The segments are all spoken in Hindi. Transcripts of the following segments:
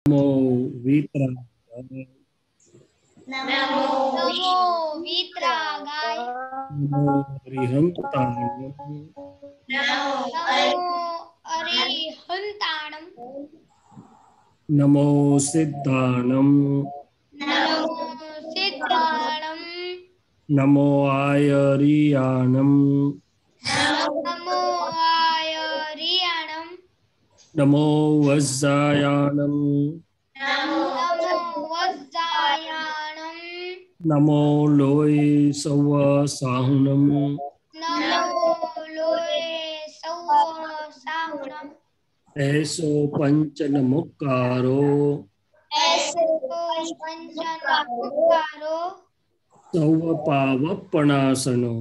नमो वीतरागाय नमो वीतरागाय नमो अरिहंताणं नमो अरिहंताणं नमो सिद्धाणं नमो सिद्धाणं नमो आयर्याणं नमो आयर्याणं नमो वज्रायाणं नमो वज्रायाणं नमो लोये सव्वासाहुनं नमो लोये सव्वासाहुनं ऐसो पंचनमुक्कारो ऐसो पंचनमुक्कारो सौवपावपणासनो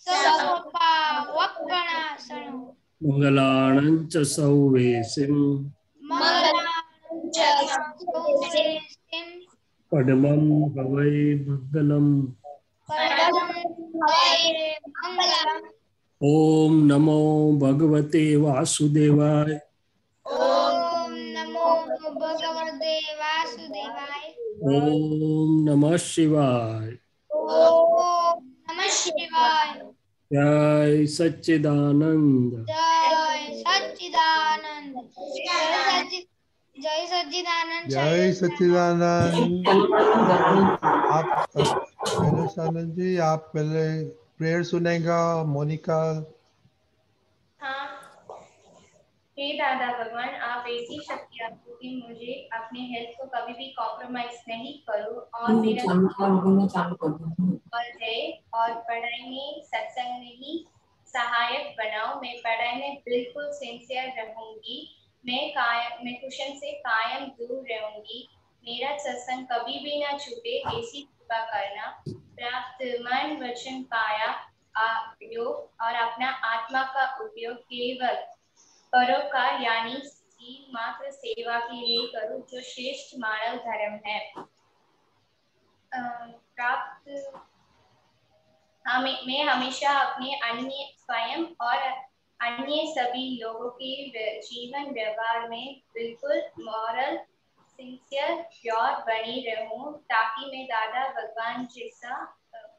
सवपावपणासनो मंगलाणं च सौवेसिं मंगलां च सौवेसिं पद्मं हवै मंगलम् परमं हवे मंगलम्। ओम नमो भगवते वासुदेवाय ओम नमो भगवते वासुदेवाय। ओम नमः शिवाय ओम नमः शिवाय। जय सच्चिदानंद जय सच्चिदानंद। जय सच्चिदानंद। जय सच्चिदानंद। आप शैलेशानंद जी, आप पहले प्रेयर सुनेगा। मोनिका। हाँ, हे दादा भगवान, आप ऐसी शक्ति आपको कि मुझे अपने हेल्थ को कभी भी कॉम्प्रोमाइज नहीं करूं और मेरा है और पढ़ाई में सत्संग में ही सहायक बनाओ। मैं पढ़ाई में बिल्कुल सिंसियर रहूंगी। मैं क्वेश्चन से कायम दूर रहूंगी। मेरा सत्संग कभी भी ना छूटे, ऐसी कृपा करना। प्राप्त मन वचन काया योग और अपना आत्मा का उपयोग केवल परोपकार यानी जीव मात्र सेवा के लिए करो, जो श्रेष्ठ मानव धर्म है। प्राप्त मैं हमेशा अपने अन्य स्वयं और अन्य सभी लोगों के जीवन व्यवहार में बिल्कुल मॉरल सिंसियर प्योर बनी रहूं, ताकि मैं दादा भगवान जैसा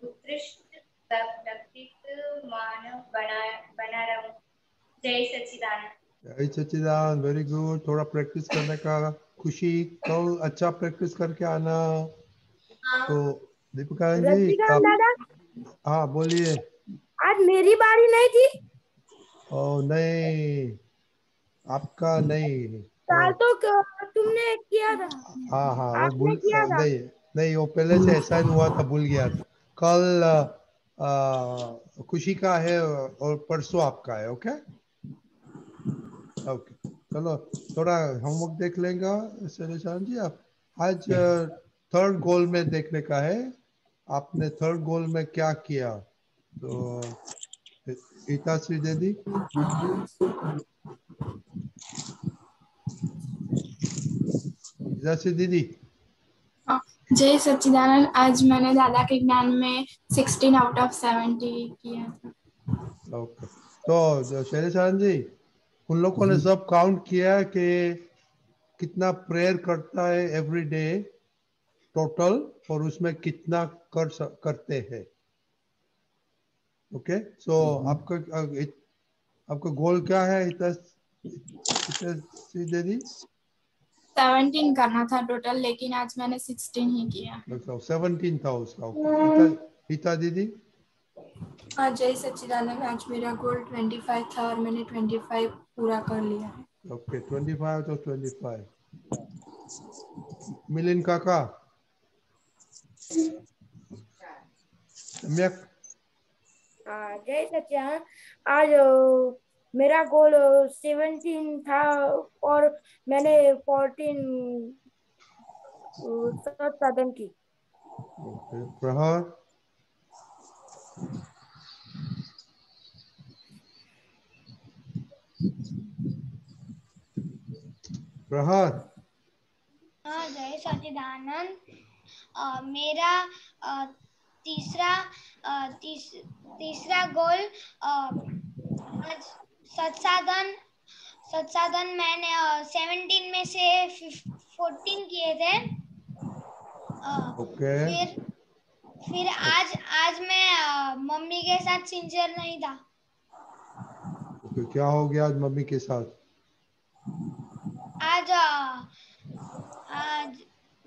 उत्कृष्ट व्यक्तित्व मानव बना रहूं। जय सच्चिदानंद। जय सच्चिदानंद। Very good. थोड़ा प्रैक्टिस करने का। खुशी कल अच्छा प्रैक्टिस करके आना। तो दीपिका जी आप। दादा, हाँ बोलिए। आज मेरी बारी नहीं थी। ओ नहीं, आपका नहीं। कल तो तुमने किया था। हाँ हाँ, वो आपने भूल किया था। नहीं नहीं, वो पहले से ऐसा ही हुआ था, भूल गया था। कल खुशी का है और परसों आपका है। ओके ओके, चलो थोड़ा होमवर्क देख लेगा शैलेशान जी। आप आज थर्ड गोल में देखने का है, आपने थर्ड गोल में क्या किया। तो ईताश्री दीदी। ईताश्री दीदी। जय सच्चिदानंद। आज मैंने दादा के ज्ञान में 16 आउट ऑफ 70 किया था। ओके, तो शैलेशान जी, उन लोगों ने सब काउंट किया कि कितना प्रेयर करता है एवरी डे टोटल, और उसमें कितना करते हैं। ओके, सो आपका गोल क्या है दीदी। 17 करना था टोटल, लेकिन आज मैंने 16 ही किया। 17 था उसका। ओके, हिता दीदी। जय सच्चिदानंद। आज मेरा गोल 25 था और मैंने 25 पूरा कर लिया है। ओके, 25 तो 25। मिलिन काका। सम्यक। जय सच्चिदानंद। आज मेरा गोल 17 था और मैंने 14 साधन की। ओके, प्रहार। प्रहार। हाँ, जय सच्चिदानंद। मेरा तीसरा गोल सत्साधन सत्साधन मैंने 17 में से 14 किए थे। ओके फिर आज मैं मम्मी के साथ सिंसियर नहीं था। तो क्या हो गया आज मम्मी के साथ? आज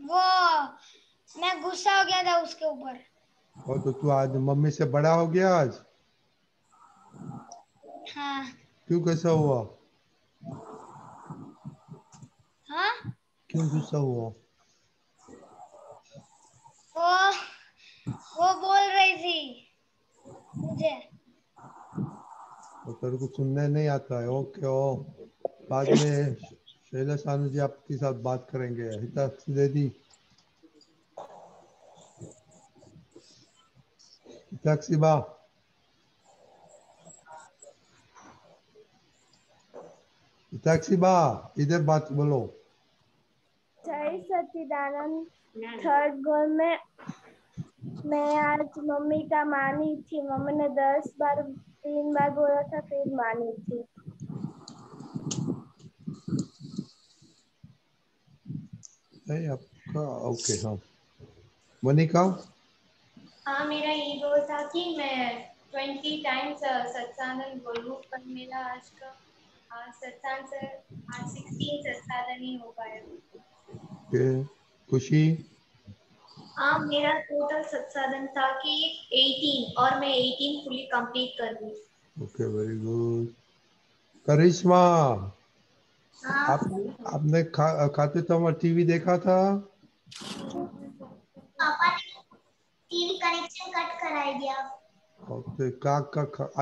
वो मैं गुस्सा हो गया था उसके ऊपर। और तो तू आज मम्मी से बड़ा हो गया आज? हाँ। क्यों कैसा हुआ? हाँ क्यों गुस्सा हुआ? वो बोल रही थी मुझे। तो तेरे को सुनने नहीं आता है? ओके ओ बाद में शैलेश आनंद जी आपके साथ बात करेंगे। हिताक्षी दीदी, हिताक्षी बा, हिताक्षी बा इधर बात बोलो। जय सच्चिदानंद। थर्ड गोल में मैं आज मम्मी का मानी थी। मम्मी ने 10 बार 3 बार बोला था, फिर मानी थी। नहीं आपका ओके। हाँ मनिका, हाँ, मेरा ये गोल था कि मैं 20 टाइम्स सत्साधन बोलूं, पर मेरा आज का सत्सांग से आज 16 सत्साधन ही हो पाया। ओके खुशी, हाँ, मेरा टोटल सत्साधन था कि 18 और मैं 18 फुली कंप्लीट कर ली। Okay very good. करिश्मा, हाँ, आपने खाते समय टीवी देखा था? पापा ने टीवी कनेक्शन कट कराई दिया। ओके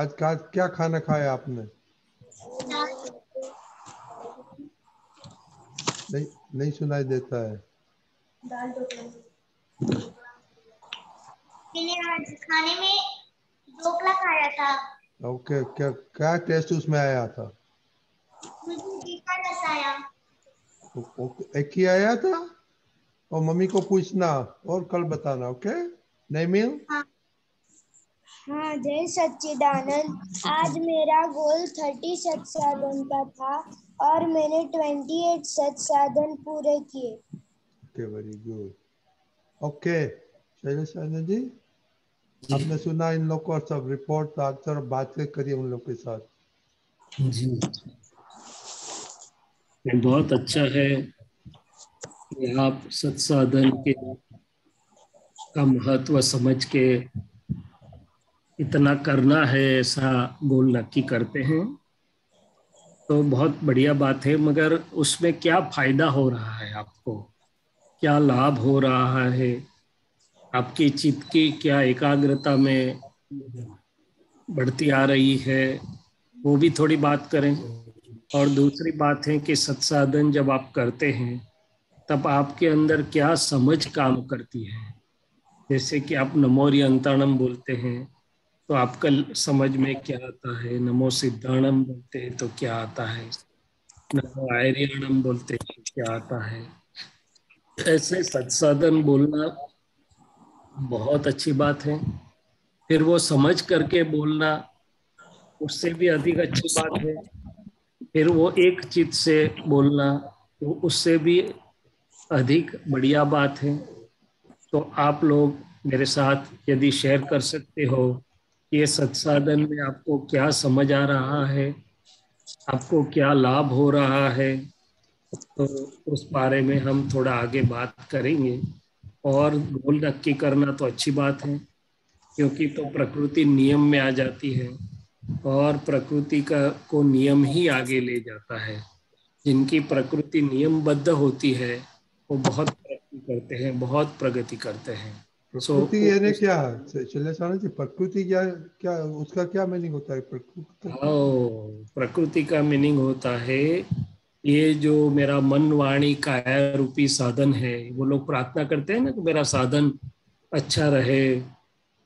आज क्या खाना खाया आपने? नहीं नहीं सुनाई देता है। दाल मैंने आज खाने में ढोकला खाया था। ओके क्या क्या टेस्ट उसमें आया था? मुझे तीखा रस आया। ओके एक ही आया था और मम्मी को पूछना और कल बताना। ओके नहीं मिल? हाँ जय सच्चिदानंद। आज मेरा गोल 30 सत्साधन का था और मैंने 28 सत्साधन पूरे किए। Okay very good. Okay Shailesh Anand ji, आपने सुना इन लोग को सब रिपोर्ट आंसर बातें करिए उन लोग के साथ। जी बहुत अच्छा है कि आप सत्साधन के का महत्व समझ के इतना करना है ऐसा गोल नक्की करते हैं, तो बहुत बढ़िया बात है। मगर उसमें क्या फायदा हो रहा है आपको, क्या लाभ हो रहा है, आपकी चित्त की क्या एकाग्रता में बढ़ती आ रही है, वो भी थोड़ी बात करें। और दूसरी बात है कि सत्साधन जब आप करते हैं तब आपके अंदर क्या समझ काम करती है। जैसे कि आप नमोरि अंताणम बोलते हैं तो आपका समझ में क्या आता है, नमो सिद्धाणम बोलते हैं तो क्या आता है, नमो आयर्याणम बोलते हैं तो क्या आता है। ऐसे सत्साधन बोलना बहुत अच्छी बात है। फिर वो समझ करके बोलना उससे भी अधिक अच्छी बात है। फिर वो एक चित्त से बोलना तो उससे भी अधिक बढ़िया बात है। तो आप लोग मेरे साथ यदि शेयर कर सकते हो ये सत्साधन में आपको क्या समझ आ रहा है, आपको क्या लाभ हो रहा है, तो उस बारे में हम थोड़ा आगे बात करेंगे। और गोल नक्की करना तो अच्छी बात है, क्योंकि तो प्रकृति नियम में आ जाती है और प्रकृति का को नियम ही आगे ले जाता है। जिनकी प्रकृति नियमबद्ध होती है वो बहुत तरक्की करते हैं, बहुत प्रगति करते हैं। प्रकृति यानी क्या? शैलेश आनंद जी प्रकृति क्या क्या उसका क्या मीनिंग होता है? प्रकृति प्रकृति का मीनिंग होता है ये जो मेरा मन वाणी काया रूपी साधन है। वो लोग प्रार्थना करते हैं ना कि मेरा साधन अच्छा रहे,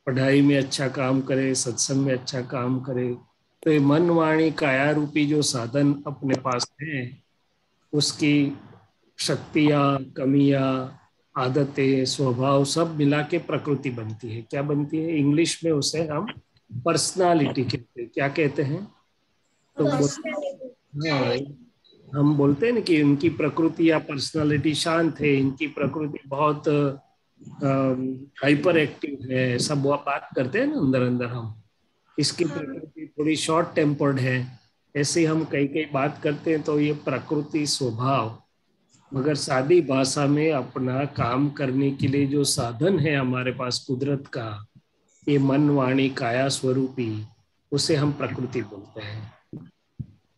पढ़ाई में अच्छा काम करे, सत्संग में अच्छा काम करे। तो ये मन वाणी काया रूपी जो साधन अपने पास है उसकी शक्तियाँ, कमियाँ, आदतें, स्वभाव सब मिला के प्रकृति बनती है। क्या बनती है? इंग्लिश में उसे हम पर्सनालिटी कहते हैं। क्या कहते हैं? तो वो हाँ, हम बोलते हैं ना कि इनकी प्रकृति या पर्सनालिटी शांत है, इनकी प्रकृति बहुत हाइपर एक्टिव है, सब वो बात करते हैं ना अंदर अंदर हम। इसकी प्रकृति थोड़ी शॉर्ट टेम्पर्ड है, ऐसे हम कई कई बात करते हैं। तो ये प्रकृति स्वभाव, मगर सादी भाषा में अपना काम करने के लिए जो साधन है हमारे पास कुदरत का, ये मन वाणी काया स्वरूपी, उसे हम प्रकृति बोलते हैं।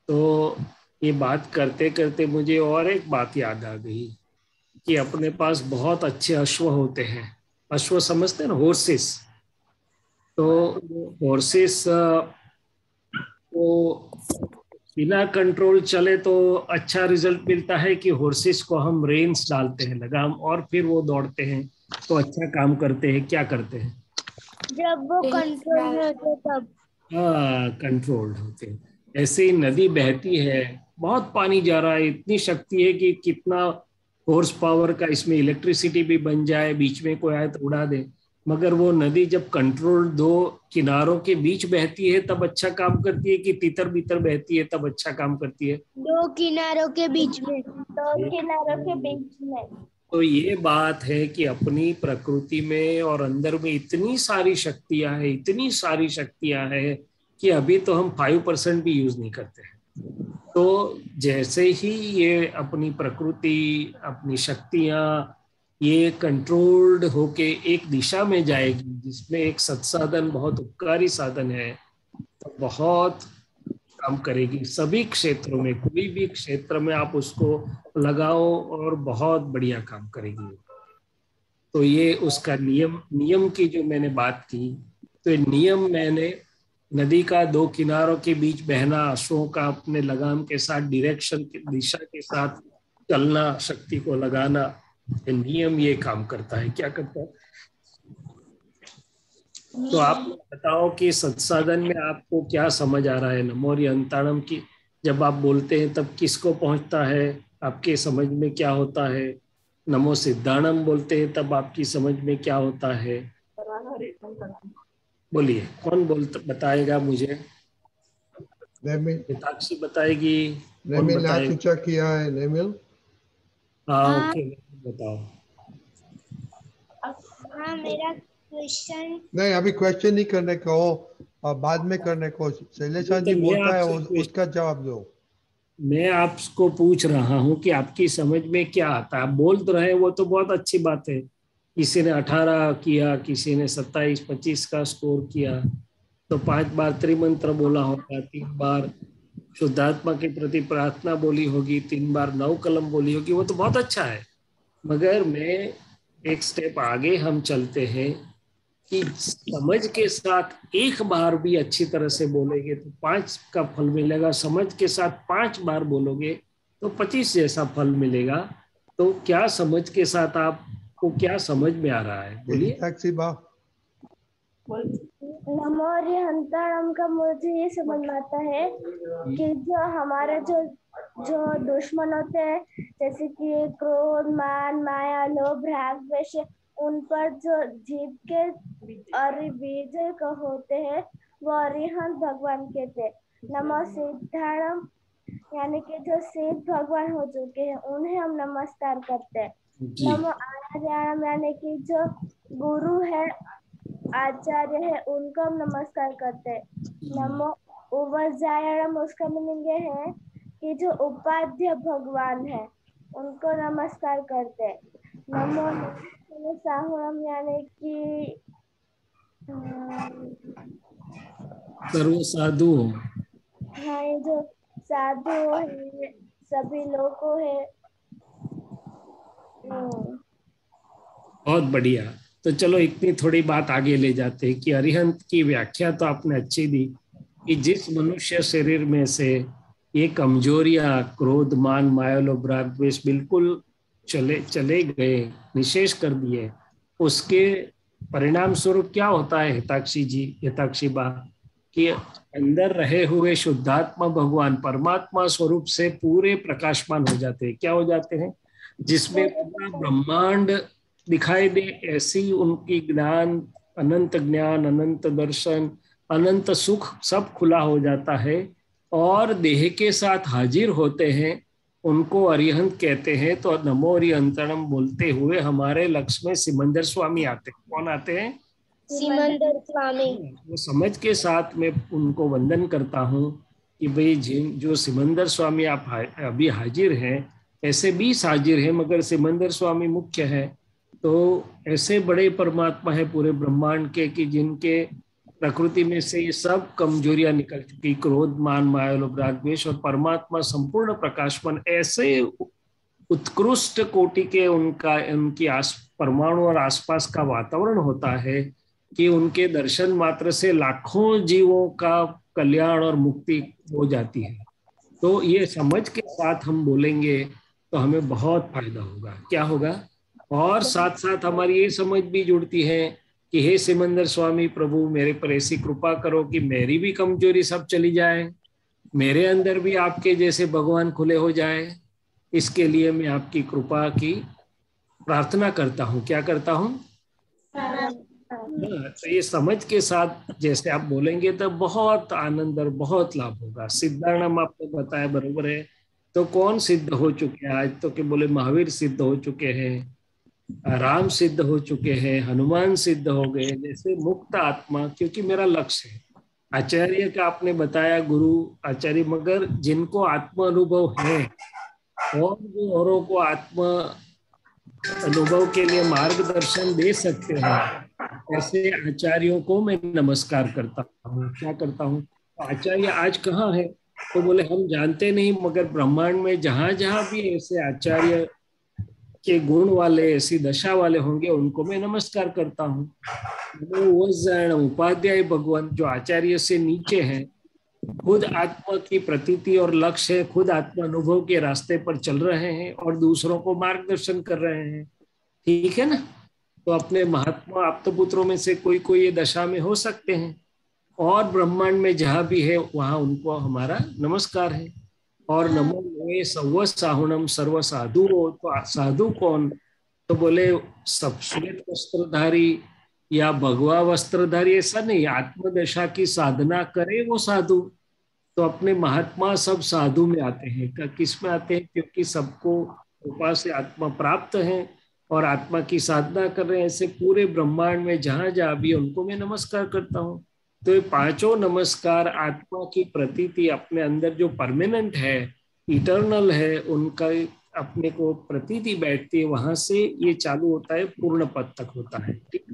तो ये बात करते करते मुझे और एक बात याद आ गई कि अपने पास बहुत अच्छे अश्व होते हैं। अश्व समझते हैं ना, हॉर्सेस। तो हॉर्सेस को बिना कंट्रोल चले तो अच्छा रिजल्ट मिलता है कि हॉर्सेस को हम रेन्स डालते हैं, लगाम, और फिर वो दौड़ते हैं तो अच्छा काम करते हैं। क्या करते हैं जब वो कंट्रोल में होते तब। हाँ, कंट्रोल्ड होते हैं। ऐसे ही नदी बहती है, बहुत पानी जा रहा है, इतनी शक्ति है कि कितना हॉर्स पावर का इसमें इलेक्ट्रिसिटी भी बन जाए, बीच में कोई आए तो उड़ा दे। मगर वो नदी जब कंट्रोल दो किनारों के बीच बहती है तब अच्छा काम करती है, कि तीतर बीतर बहती है तब अच्छा काम करती है? दो किनारों के बीच में। दो किनारों के बीच में। तो ये बात है कि अपनी प्रकृति में और अंदर में इतनी सारी शक्तियां हैं, इतनी सारी शक्तियां हैं कि अभी तो हम 5% भी यूज नहीं करते हैं। तो जैसे ही ये अपनी प्रकृति, अपनी शक्तियां, ये कंट्रोल्ड होके एक दिशा में जाएगी जिसमें एक सत्साधन बहुत उपकारी साधन है, तो बहुत काम करेगी सभी क्षेत्रों में। कोई भी क्षेत्र में आप उसको लगाओ और बहुत बढ़िया काम करेगी। तो ये उसका नियम की जो मैंने बात की, तो ये नियम मैंने नदी का दो किनारों के बीच बहना, अश्वों का अपने लगाम के साथ डायरेक्शन की दिशा के साथ चलना, शक्ति को लगाना, ये नियम ये काम करता है। क्या करता है? तो आप बताओ कि सत्साधन में आपको क्या समझ आ रहा है? नमोरी अंताणम की जब आप बोलते हैं तब किसको पहुंचता है, आपके समझ में क्या होता है? नमो सिद्धाणम बोलते हैं तब आपकी समझ में क्या होता है? बोलिए, कौन बताएगा मुझे? हिताक्षी बताएगी? कौन नेमिल हाथ बताएगा? ऊंचा किया है। नेमिल, हाँ, ओके, बताओ। हाँ, मेरा क्वेश्चन नहीं अभी क्वेश्चन नहीं करने को, बाद में करने को। शैलेशा जी बोलता है उसका जवाब दो। मैं आपको पूछ रहा हूँ कि आपकी समझ में क्या आता है। आप बोल तो रहे, वो तो बहुत अच्छी बात है। किसी ने 18 किया, किसी ने 27-25 का स्कोर किया, तो 5 बार त्रिमंत्र बोला होगा, 3 बार शुद्धात्मा के प्रति प्रार्थना बोली होगी, 3 बार 9 कलम बोली होगी, वो तो बहुत अच्छा है। मगर मैं एक स्टेप आगे हम चलते हैं कि समझ के साथ एक बार भी अच्छी तरह से बोलेंगे तो 5 का फल मिलेगा, समझ के साथ 5 बार बोलोगे तो 25 जैसा फल मिलेगा। तो क्या समझ के साथ आपको क्या समझ में आ रहा है? बोलिए। नमोरी हंताणम का मुझे ये समझ में आता है कि जो हमारे जो दुश्मन होते हैं, जैसे कि क्रोध, मान, माया, लोभ, राग, द्वेष, उन पर जो जीत के और विजय होते हैं वो अरिहंत भगवान के थे। नमो सिद्धाणम यानी कि जो सिद्ध भगवान हो चुके हैं उन्हें हम नमस्कार करते हैं। नमो आचार्याणम यानी कि जो गुरु है, आचार्य है, उनको हम नमस्कार करते हैं। नमो उपाध्यायणम, उसका मीनिंग ये है कि जो उपाध्याय भगवान है उनको नमस्कार करते हैं। नमो साहुणम यानी कि सर्व साधु। हाँ, ये जो साधु है, सभी लोगों है। बहुत बढ़िया। तो चलो इतनी थोड़ी बात आगे ले जाते हैं कि अरिहंत की व्याख्या तो आपने अच्छी दी कि जिस मनुष्य शरीर में से ये कमजोरियां, क्रोध, मान, माया, लोभ, राग, द्वेष बिल्कुल चले गए, निशेष कर दिए, उसके परिणाम स्वरूप क्या होता है हिताक्षी बा, कि अंदर रहे हुए शुद्धात्मा भगवान परमात्मा स्वरूप से पूरे प्रकाशमान हो जाते हैं। क्या हो जाते हैं? जिसमें पूरा ब्रह्मांड दिखाई दे, ऐसी उनकी ज्ञान, अनंत दर्शन, अनंत सुख सब खुला हो जाता है और देह के साथ हाजिर होते हैं। उनको अरिहंत कहते हैं। तो नमो अरिहंतणम बोलते हुए हमारे लक्ष्य में सिमंदर स्वामी आते हैं। कौन आते हैं? सिमंदर स्वामी। वो समझ के साथ मैं उनको वंदन करता हूँ कि भाई जो सिमंदर स्वामी आप अभी हाजिर हैं, ऐसे 20 हाजिर हैं मगर सिमंदर स्वामी मुख्य है। तो ऐसे बड़े परमात्मा है पूरे ब्रह्मांड के कि जिनके प्रकृति में से ये सब कमजोरियां निकल चुकी, क्रोध, मान, माया, लोभ, राग, द्वेष, और परमात्मा संपूर्ण प्रकाशमान, ऐसे उत्कृष्ट कोटि के उनकी परमाणु और आसपास का वातावरण होता है कि उनके दर्शन मात्र से लाखों जीवों का कल्याण और मुक्ति हो जाती है। तो ये समझ के साथ हम बोलेंगे तो हमें बहुत फायदा होगा। क्या होगा? और साथ साथ हमारी ये समझ भी जुड़ती है कि हे सिमंदर स्वामी प्रभु, मेरे पर ऐसी कृपा करो कि मेरी भी कमजोरी सब चली जाए, मेरे अंदर भी आपके जैसे भगवान खुले हो जाए। इसके लिए मैं आपकी कृपा की प्रार्थना करता हूँ। क्या करता हूँ? तो ये समझ के साथ जैसे आप बोलेंगे तो बहुत आनंद और बहुत लाभ होगा। सिद्धार्णम आपने बताया, बरोबर है। तो कौन सिद्ध हो चुके हैं आज? तो कि बोले महावीर सिद्ध हो चुके हैं, राम सिद्ध हो चुके हैं, हनुमान सिद्ध हो गए, जैसे मुक्त आत्मा। क्योंकि मेरा लक्ष्य है, आचार्य का आपने बताया, गुरु आचार्य, मगर जिनको आत्मा अनुभव है और जो औरों को आत्मा अनुभव के लिए मार्गदर्शन दे सकते हैं, ऐसे आचार्यों को मैं नमस्कार करता हूँ। क्या करता हूँ? आचार्य आज कहाँ है? तो बोले हम जानते नहीं, मगर ब्रह्मांड में जहां जहां भी ऐसे आचार्य के गुण वाले, ऐसी दशा वाले होंगे, उनको मैं नमस्कार करता हूँ। वो उपाध्याय भगवान जो आचार्य से नीचे हैं, खुद आत्मा की प्रतीति और लक्ष्य है, खुद आत्मा अनुभव के रास्ते पर चल रहे हैं और दूसरों को मार्गदर्शन कर रहे हैं। ठीक है ना? तो अपने महात्मा आप्तपुत्रों में से कोई कोई ये दशा में हो सकते हैं, और ब्रह्मांड में जहां भी है वहां उनको हमारा नमस्कार है। और नमो नमः सव्व साहुणम सर्व साधु। तो साधु कौन? तो बोले सब श्वेत वस्त्रधारी या भगवा वस्त्रधारी, ऐसा नहीं, आत्मदशा की साधना करे वो साधु। तो अपने महात्मा सब साधु में आते हैं। किस में आते हैं? क्योंकि सबको कृपा से आत्मा प्राप्त है और आत्मा की साधना कर रहे हैं। ऐसे पूरे ब्रह्मांड में जहां जहां भी उनको मैं नमस्कार करता हूँ। तो ये पांचों नमस्कार आत्मा की प्रतीति अपने अंदर जो परमानेंट है, इटर्नल है, उनका अपने को प्रतीति बैठती है, वहां से ये चालू होता है, पूर्ण पद तक होता है। ठीक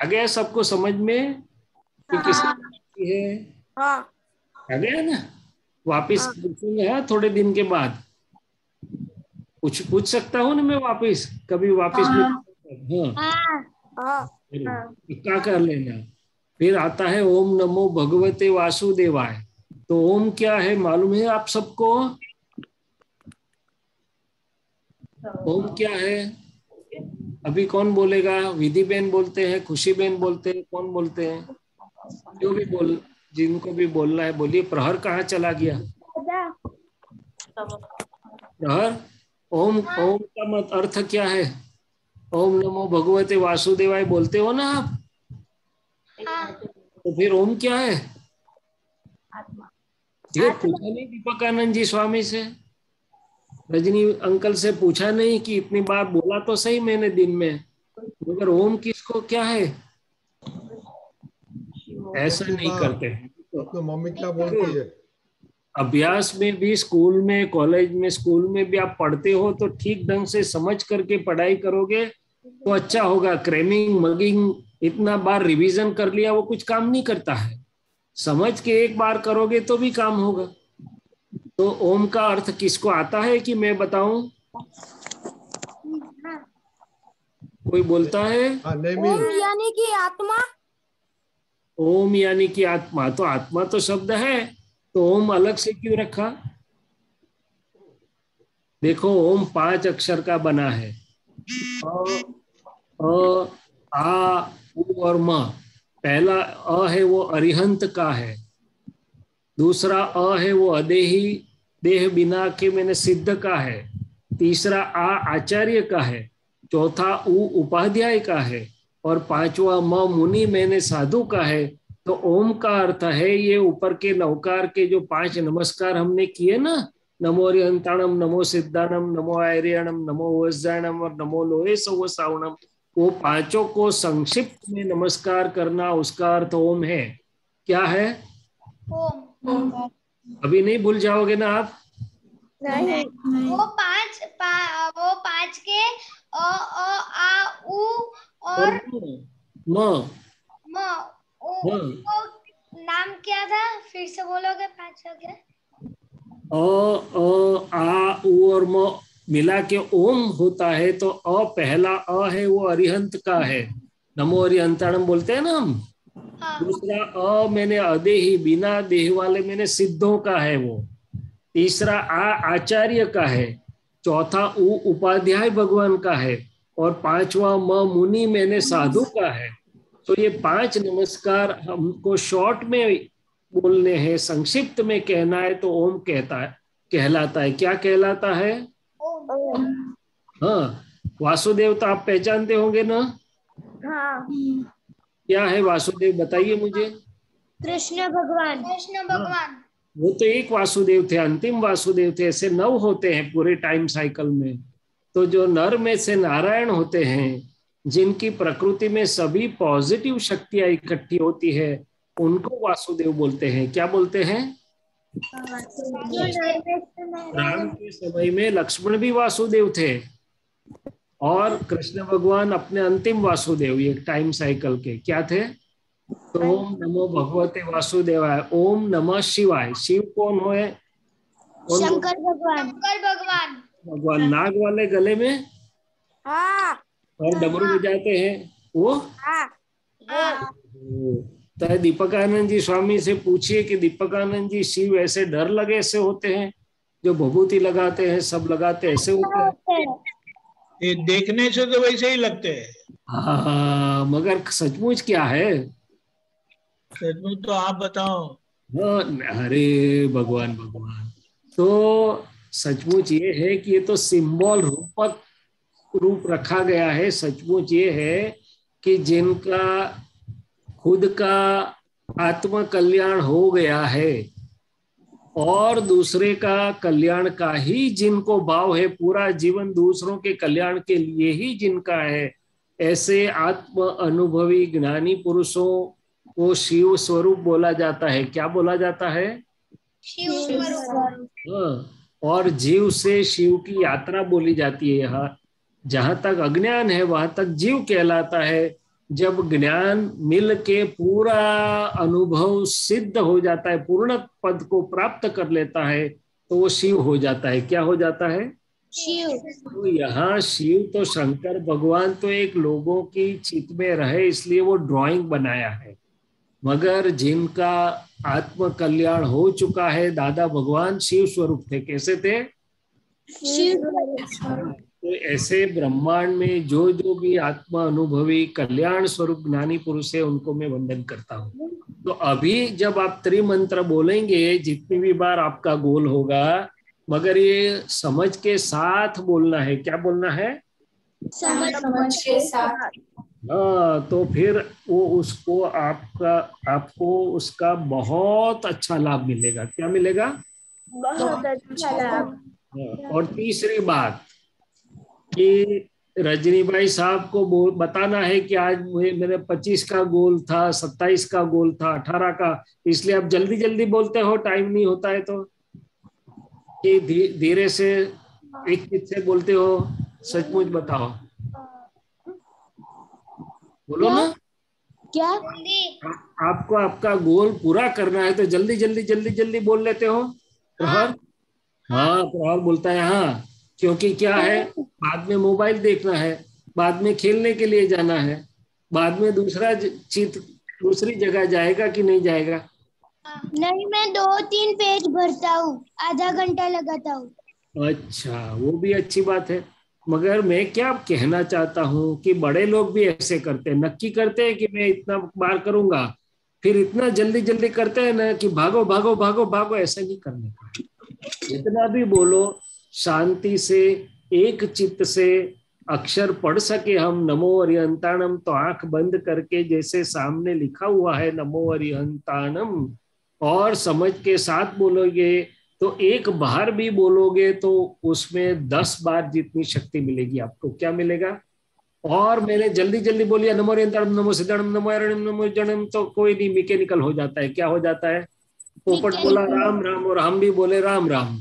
आ गया सबको समझ में कि किसकी है? आ गया ना? वापिस पूछूंगा थोड़े दिन के बाद, पूछ सकता हूँ ना मैं वापिस, कभी वापिस क्या कर लेना। फिर आता है ओम नमो भगवते वासुदेवाय। तो ओम क्या है मालूम है आप सबको? ओम क्या है? अभी कौन बोलेगा? विधि बेन बोलते हैं, खुशी बेन बोलते हैं, कौन बोलते हैं? जो भी बोल, जिनको भी बोलना है बोलिए। प्रहर कहाँ चला गया? प्रहर, ओम ओम का मत अर्थ क्या है? ओम नमो भगवते वासुदेवाय बोलते हो ना आप? तो फिर ओम क्या है? ये पूछा नहीं दीपकानंद जी स्वामी से, रजनी अंकल से पूछा नहीं कि इतनी बार बोला तो सही मैंने दिन में, मगर ओम किसको क्या है? ऐसा नहीं करते। तो मम्मी क्या बोलती है? अभ्यास में भी, स्कूल में, कॉलेज में, स्कूल में भी आप पढ़ते हो तो ठीक ढंग से समझ करके पढ़ाई करोगे तो अच्छा होगा। क्रैमिंग, मगिंग, इतना बार रिवीजन कर लिया वो कुछ काम नहीं करता है। समझ के एक बार करोगे तो भी काम होगा। तो ओम का अर्थ किसको आता है कि मैं बताऊं? कोई बोलता है? ओम यानी कि आत्मा। ओम यानी कि आत्मा। तो आत्मा तो शब्द है, तो ओम अलग से क्यों रखा? देखो ओम 5 अक्षर का बना है, अ, आ, उ और म। पहला अ है वो अरिहंत का है, दूसरा अ है वो अदेही, देह बिना के मैंने सिद्ध का है, तीसरा आ आचार्य का है, चौथा उ उपाध्याय का है, और पांचवा म मुनि मैंने साधु का है। तो ओम का अर्थ है ये ऊपर के नौकार के जो 5 नमस्कार हमने किए ना, नमो अरिहंताणम, नमो सिद्धाणम, नमो आर्यणम, नमो वज्राणम और नमो लोहे सवसावणम, वो पांचों को संक्षिप्त में नमस्कार करना, उसका अर्थ ओम है। क्या है? ओम। अभी नहीं भूल जाओगे ना आप? नहीं। वो पांच के अ आ उ और म म वो नाम क्या था, फिर से बोलोगे पांच हो गया? आ उ और म मिला के ओम होता है, तो अ पहला अ है वो अरिहंत का है, नमो अरिहंताणम बोलते हैं ना हम। हाँ। दूसरा अ मैंने अदेही, बिना देह वाले मैंने सिद्धों का है वो। तीसरा आ आचार्य का है। चौथा उ उपाध्याय भगवान का है। और पांचवा म मुनि मैंने साधु का है। तो ये 5 नमस्कार हमको शॉर्ट में बोलने हैं, संक्षिप्त में कहना है, तो ओम कहलाता है। क्या कहलाता है? ओम। हाँ, वासुदेव तो आप पहचानते होंगे ना? हाँ। क्या है वासुदेव, बताइए मुझे। कृष्ण भगवान। कृष्ण भगवान। वो तो एक वासुदेव थे, अंतिम वासुदेव थे। ऐसे 9 होते हैं पूरे टाइम साइकिल में। तो जो नर में से नारायण होते हैं, जिनकी प्रकृति में सभी पॉजिटिव शक्तियां इकट्ठी होती है, उनको वासुदेव बोलते हैं। क्या बोलते हैं? राम के समय में लक्ष्मण भी वासुदेव थे, और कृष्ण भगवान अपने अंतिम वासुदेव, ये टाइम साइकिल के क्या थे? तो ओम नमो भगवते वासुदेवाय, ओम नमः शिवाय। शिव कौन है? शंकर भगवान। शंकर भगवान। भगवान नाग वाले गले में हाँ। और डमरू बजाते हैं वो। हाँ। तो दीपकानंद जी स्वामी से पूछिए कि दीपकानंद जी, शिव ऐसे डर लगे ऐसे होते हैं, जो भभूति लगाते हैं, सब लगाते हैं, ऐसे होते हैं? ये देखने से तो वैसे ही लगते हैं। हाँ, मगर सचमुच क्या है? सचमुच तो आप बताओ। हाँ, अरे भगवान भगवान, तो सचमुच ये है कि ये तो सिंबल रूपक रूप रखा गया है। सचमुच ये है कि जिनका खुद का आत्म कल्याण हो गया है और दूसरे का कल्याण का ही जिनको भाव है, पूरा जीवन दूसरों के कल्याण के लिए ही जिनका है, ऐसे आत्म अनुभवी ज्ञानी पुरुषों को शिव स्वरूप बोला जाता है। क्या बोला जाता है? शिव स्वरूप। हाँ, और जीव से शिव की यात्रा बोली जाती है। यहाँ जहां तक अज्ञान है वहां तक जीव कहलाता है। जब ज्ञान मिल के पूरा अनुभव सिद्ध हो जाता है, पूर्ण पद को प्राप्त कर लेता है, तो वो शिव हो जाता है। क्या हो जाता है? शिव। तो यहाँ शिव तो शंकर भगवान तो एक लोगों की चित्त में रहे इसलिए वो ड्राइंग बनाया है, मगर जिनका आत्म कल्याण हो चुका है, दादा भगवान शिव स्वरूप थे। कैसे थे? शिव। तो ऐसे ब्रह्मांड में जो जो भी आत्मा अनुभवी कल्याण स्वरूप ज्ञानी पुरुष है, उनको मैं वंदन करता हूँ। तो अभी जब आप त्रिमंत्र बोलेंगे, जितनी भी बार आपका गोल होगा, मगर ये समझ के साथ बोलना है। क्या बोलना है? समझ के साथ। हाँ, तो फिर वो उसको आपको उसका बहुत अच्छा लाभ मिलेगा। क्या मिलेगा? बहुत अच्छा लाभ। हाँ, और तीसरी बात कि रजनी भाई साहब को बताना है कि आज मेरे 25 का गोल था, 27 का गोल था, 18 का, इसलिए आप जल्दी जल्दी बोलते हो, टाइम नहीं होता है, तो कि धीरे से एक चित से बोलते हो। सचमुच बताओ, बोलो ना। क्या? आपको आपका गोल पूरा करना है तो जल्दी जल्दी जल्दी जल्दी बोल लेते हो। प्रहर, हाँ प्रहर बोलता है हाँ, क्योंकि क्या है, बाद में मोबाइल देखना है, बाद में खेलने के लिए जाना है, बाद में दूसरा चित दूसरी जगह जाएगा कि नहीं जाएगा? नहीं, मैं 2-3 पेज भरता हूँ, आधा घंटा लगाता हूँ। अच्छा, वो भी अच्छी बात है। मगर मैं क्या कहना चाहता हूँ कि बड़े लोग भी ऐसे करते हैं, नक्की करते हैं कि मैं इतना बार करूंगा, फिर इतना जल्दी जल्दी करते हैं ना कि भागो भागो भागो भागो। ऐसा नहीं करने का। जितना भी बोलो शांति से, एक चित्त से अक्षर पढ़ सके हम नमो अरिहंताणम, तो आंख बंद करके जैसे सामने लिखा हुआ है नमो अरिहंताणम, और समझ के साथ बोलोगे तो एक बार भी बोलोगे तो उसमें 10 बार जितनी शक्ति मिलेगी आपको। क्या मिलेगा? और मैंने जल्दी जल्दी बोलिया नमो रियंतरणम नमो सिद्धरणम नमो अरणम नमो जनम, तो कोई नहीं, मैकेनिकल हो जाता है। क्या हो जाता है? पोपट बोला राम राम और हम भी बोले राम राम।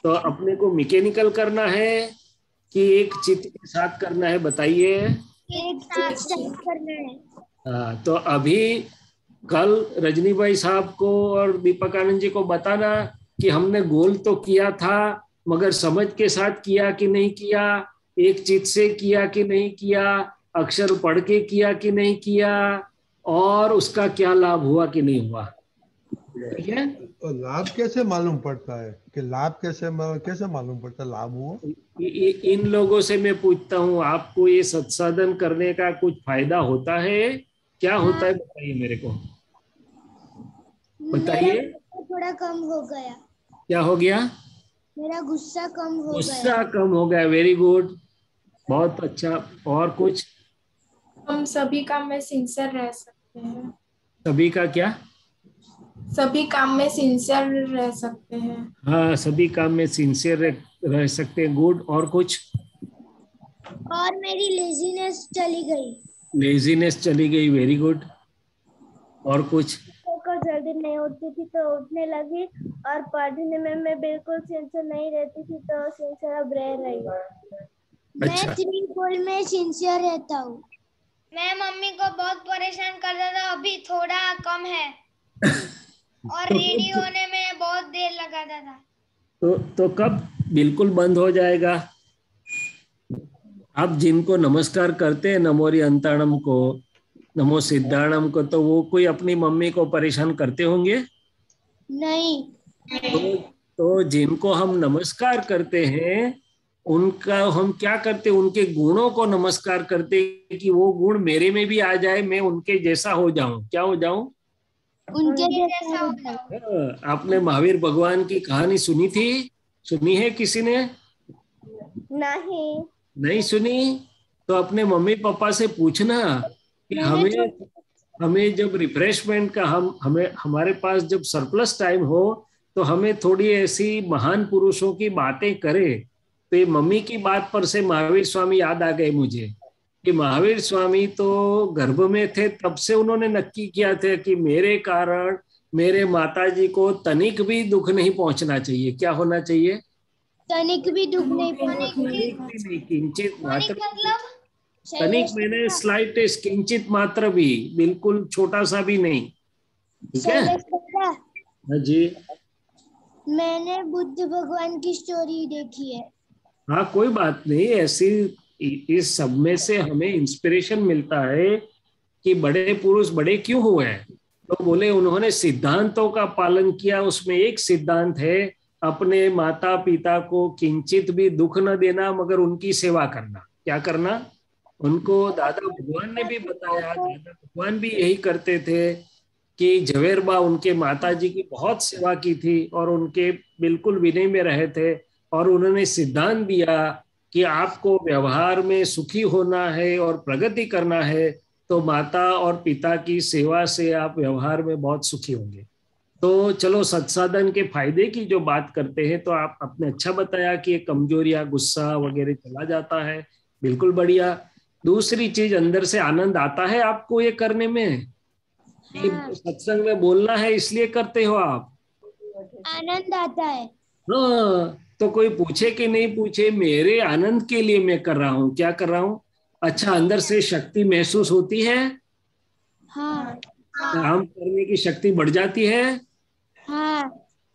तो अपने को मैकेनिकल करना है कि एक चित्त के साथ करना है, बताइए। एक साथ करना है। हाँ, तो अभी कल रजनी भाई साहब को और दीपक आनंद जी को बताना कि हमने गोल तो किया था, मगर समझ के साथ किया कि नहीं किया, एक चित्त से किया कि नहीं किया, अक्षर पढ़ के किया कि नहीं किया, और उसका क्या लाभ हुआ कि नहीं हुआ। ठीक है? तो लाभ कैसे मालूम पड़ता है कि लाभ कैसे मालूम पड़ता है लाभ हुआ? इन लोगों से मैं पूछता हूँ, आपको ये सत्साधन करने का कुछ फायदा होता है? क्या होता है बताइए मेरे को, बताइए। मेरा थोड़ा कम हो गया। क्या हो गया? मेरा गुस्सा कम हो गया। गुस्सा कम हो गया। वेरी गुड, बहुत अच्छा। और कुछ? हम सभी काम में सिंसियर रह सकते हैं। सभी का क्या? सभी काम में सिंसियर रह सकते हैं। हाँ, सभी काम में सिंसियर रह सकते हैं। गुड। और कुछ? और मेरी लेजीनेस चली गई। लेजीनेस चली गई। Very good. और कुछ? को जल्दी नहीं उठती थी तो उठने लगी, और पढ़ने में मैं बिल्कुल सिंसियर नहीं रहती थी तो सिंसियर अब रह रही हूँ। अच्छा। मैं 3 गोल में सिंसियर रहता हूँ। मैं मम्मी को बहुत परेशान करता था, अभी थोड़ा कम है। और रेडी होने में बहुत देर लगाता था। तो कब बिल्कुल बंद हो जाएगा? आप जिनको नमस्कार करते हैं नमोरी अंतरणम को, नमो सिद्धाणम को, तो वो कोई अपनी मम्मी को परेशान करते होंगे? नहीं। तो जिनको हम नमस्कार करते हैं उनका हम क्या करते हैं? उनके गुणों को नमस्कार करते हैं कि वो गुण मेरे में भी आ जाए, मैं उनके जैसा हो जाऊं। क्या हो जाऊं? उनके जैसा हो जाओ। आपने महावीर भगवान की कहानी सुनी थी? सुनी है किसी ने? नहीं। नहीं सुनी? तो अपने मम्मी पापा से पूछना कि हमें जब रिफ्रेशमेंट का हमें हमारे पास जब सरप्लस टाइम हो तो हमें थोड़ी ऐसी महान पुरुषों की बातें करे। तो ये मम्मी की बात पर से महावीर स्वामी याद आ गए मुझे कि महावीर स्वामी तो गर्भ में थे तब से उन्होंने नक्की किया था कि मेरे कारण मेरे माताजी को तनिक भी दुख नहीं पहुंचना चाहिए। क्या होना चाहिए? तनिक भी दुख नहीं तनिक भी नहीं, किंचित मात्र। मतलब तनिक मैंने स्लाइटेस्ट, किंचित मात्र भी, बिल्कुल छोटा सा भी नहीं। ठीक है? हाँ जी। मैंने बुद्ध भगवान की स्टोरी देखी है। हाँ, कोई बात नहीं। ऐसी इस सब में से हमें इंस्पिरेशन मिलता है कि बड़े पुरुष बड़े क्यों हुए हैं। तो बोले उन्होंने सिद्धांतों का पालन किया। उसमें एक सिद्धांत है अपने माता पिता को किंचित भी दुख न देना, मगर उनकी सेवा करना। क्या करना? उनको दादा भगवान ने भी बताया। दादा भगवान भी यही करते थे कि झवेरबा उनके माताजी की बहुत सेवा की थी और उनके बिल्कुल विनय में रहे थे। और उन्होंने सिद्धांत दिया कि आपको व्यवहार में सुखी होना है और प्रगति करना है तो माता और पिता की सेवा से आप व्यवहार में बहुत सुखी होंगे। तो चलो, सत्साधन के फायदे की जो बात करते हैं तो आप आपने अच्छा बताया कि कमजोरियां, गुस्सा वगैरह चला जाता है। बिल्कुल बढ़िया। दूसरी चीज, अंदर से आनंद आता है आपको ये करने में? हाँ। सत्संग में बोलना है इसलिए करते हो आप? आनंद आता है। हाँ, तो कोई पूछे कि नहीं पूछे, मेरे आनंद के लिए मैं कर रहा हूँ। क्या कर रहा हूँ? अच्छा, अंदर से शक्ति महसूस होती है। हाँ। काम करने की शक्ति बढ़ जाती है। हाँ।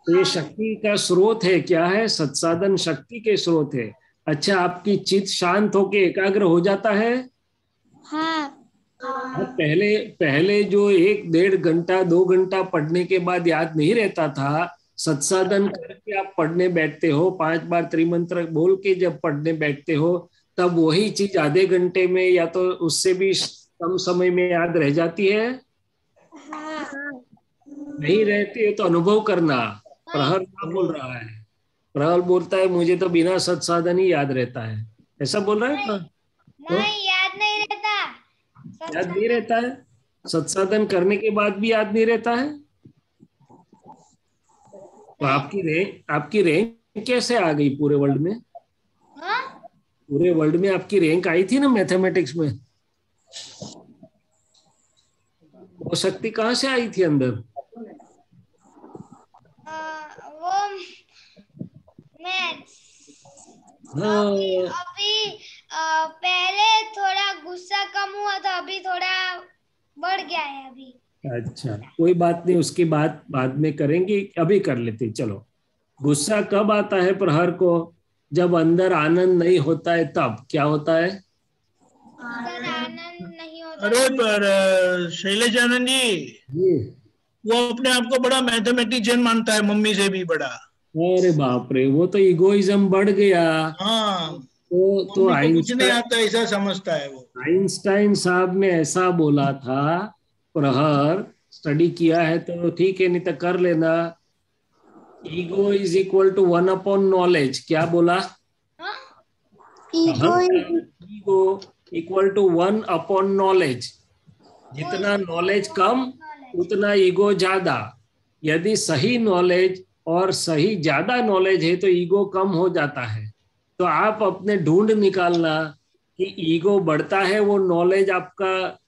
तो ये शक्ति का स्रोत है। क्या है? सत्साधन शक्ति के स्रोत है। अच्छा, आपकी चित्त शांत होके एकाग्र हो जाता है। हाँ। अब पहले पहले जो 1-1.5 घंटा 2 घंटा पढ़ने के बाद याद नहीं रहता था, सत्साधन करके आप पढ़ने बैठते हो, 5 बार त्रिमंत्र बोल के जब पढ़ने बैठते हो तब वही चीज आधे घंटे में या तो उससे भी कम समय में याद रह जाती है। नहीं रहती है तो अनुभव करना। प्रहर क्या बोल रहा है? प्रहर बोलता है मुझे तो बिना सत्साधन ही याद रहता है। ऐसा बोल रहा है? नहीं, याद नहीं रहता। याद नहीं रहता है? सत्साधन करने के बाद भी याद नहीं रहता है? तो आपकी रैंक कैसे आ गई पूरे वर्ल्ड में? हाँ? पूरे वर्ल्ड में आपकी रैंक आई थी ना मैथमेटिक्स में? वो शक्ति कहाँ से आई थी अंदर? वो मैथ्स। हाँ, अभी पहले थोड़ा गुस्सा कम हुआ था, अभी थोड़ा बढ़ गया है अभी। अच्छा, कोई बात नहीं, उसकी बात बाद में करेंगे, अभी कर लेते। चलो, गुस्सा कब आता है प्रहर को? जब अंदर आनंद नहीं होता है, तब क्या होता है? अंदर आनंद नहीं होता। अरे पर शैलेश आनंद जी, वो अपने आप को बड़ा मैथमेटिशियन मानता है, मम्मी से भी बड़ा। अरे बाप रे, वो तो इगोइज्म बढ़ गया। हाँ, तो कुछ नहीं आता ऐसा समझता है वो। आइंस्टाइन साहब ने ऐसा बोला था, प्रहर स्टडी किया है तो ठीक है, नहीं तो कर लेना। Ego is equal to 1 upon knowledge. क्या बोला? Ego equal to 1 upon knowledge. जितना नॉलेज कम उतना ईगो ज्यादा। यदि सही नॉलेज और सही ज्यादा नॉलेज है तो ईगो कम हो जाता है। तो आप अपने ढूंढ निकालना कि ईगो बढ़ता है, वो नॉलेज आपका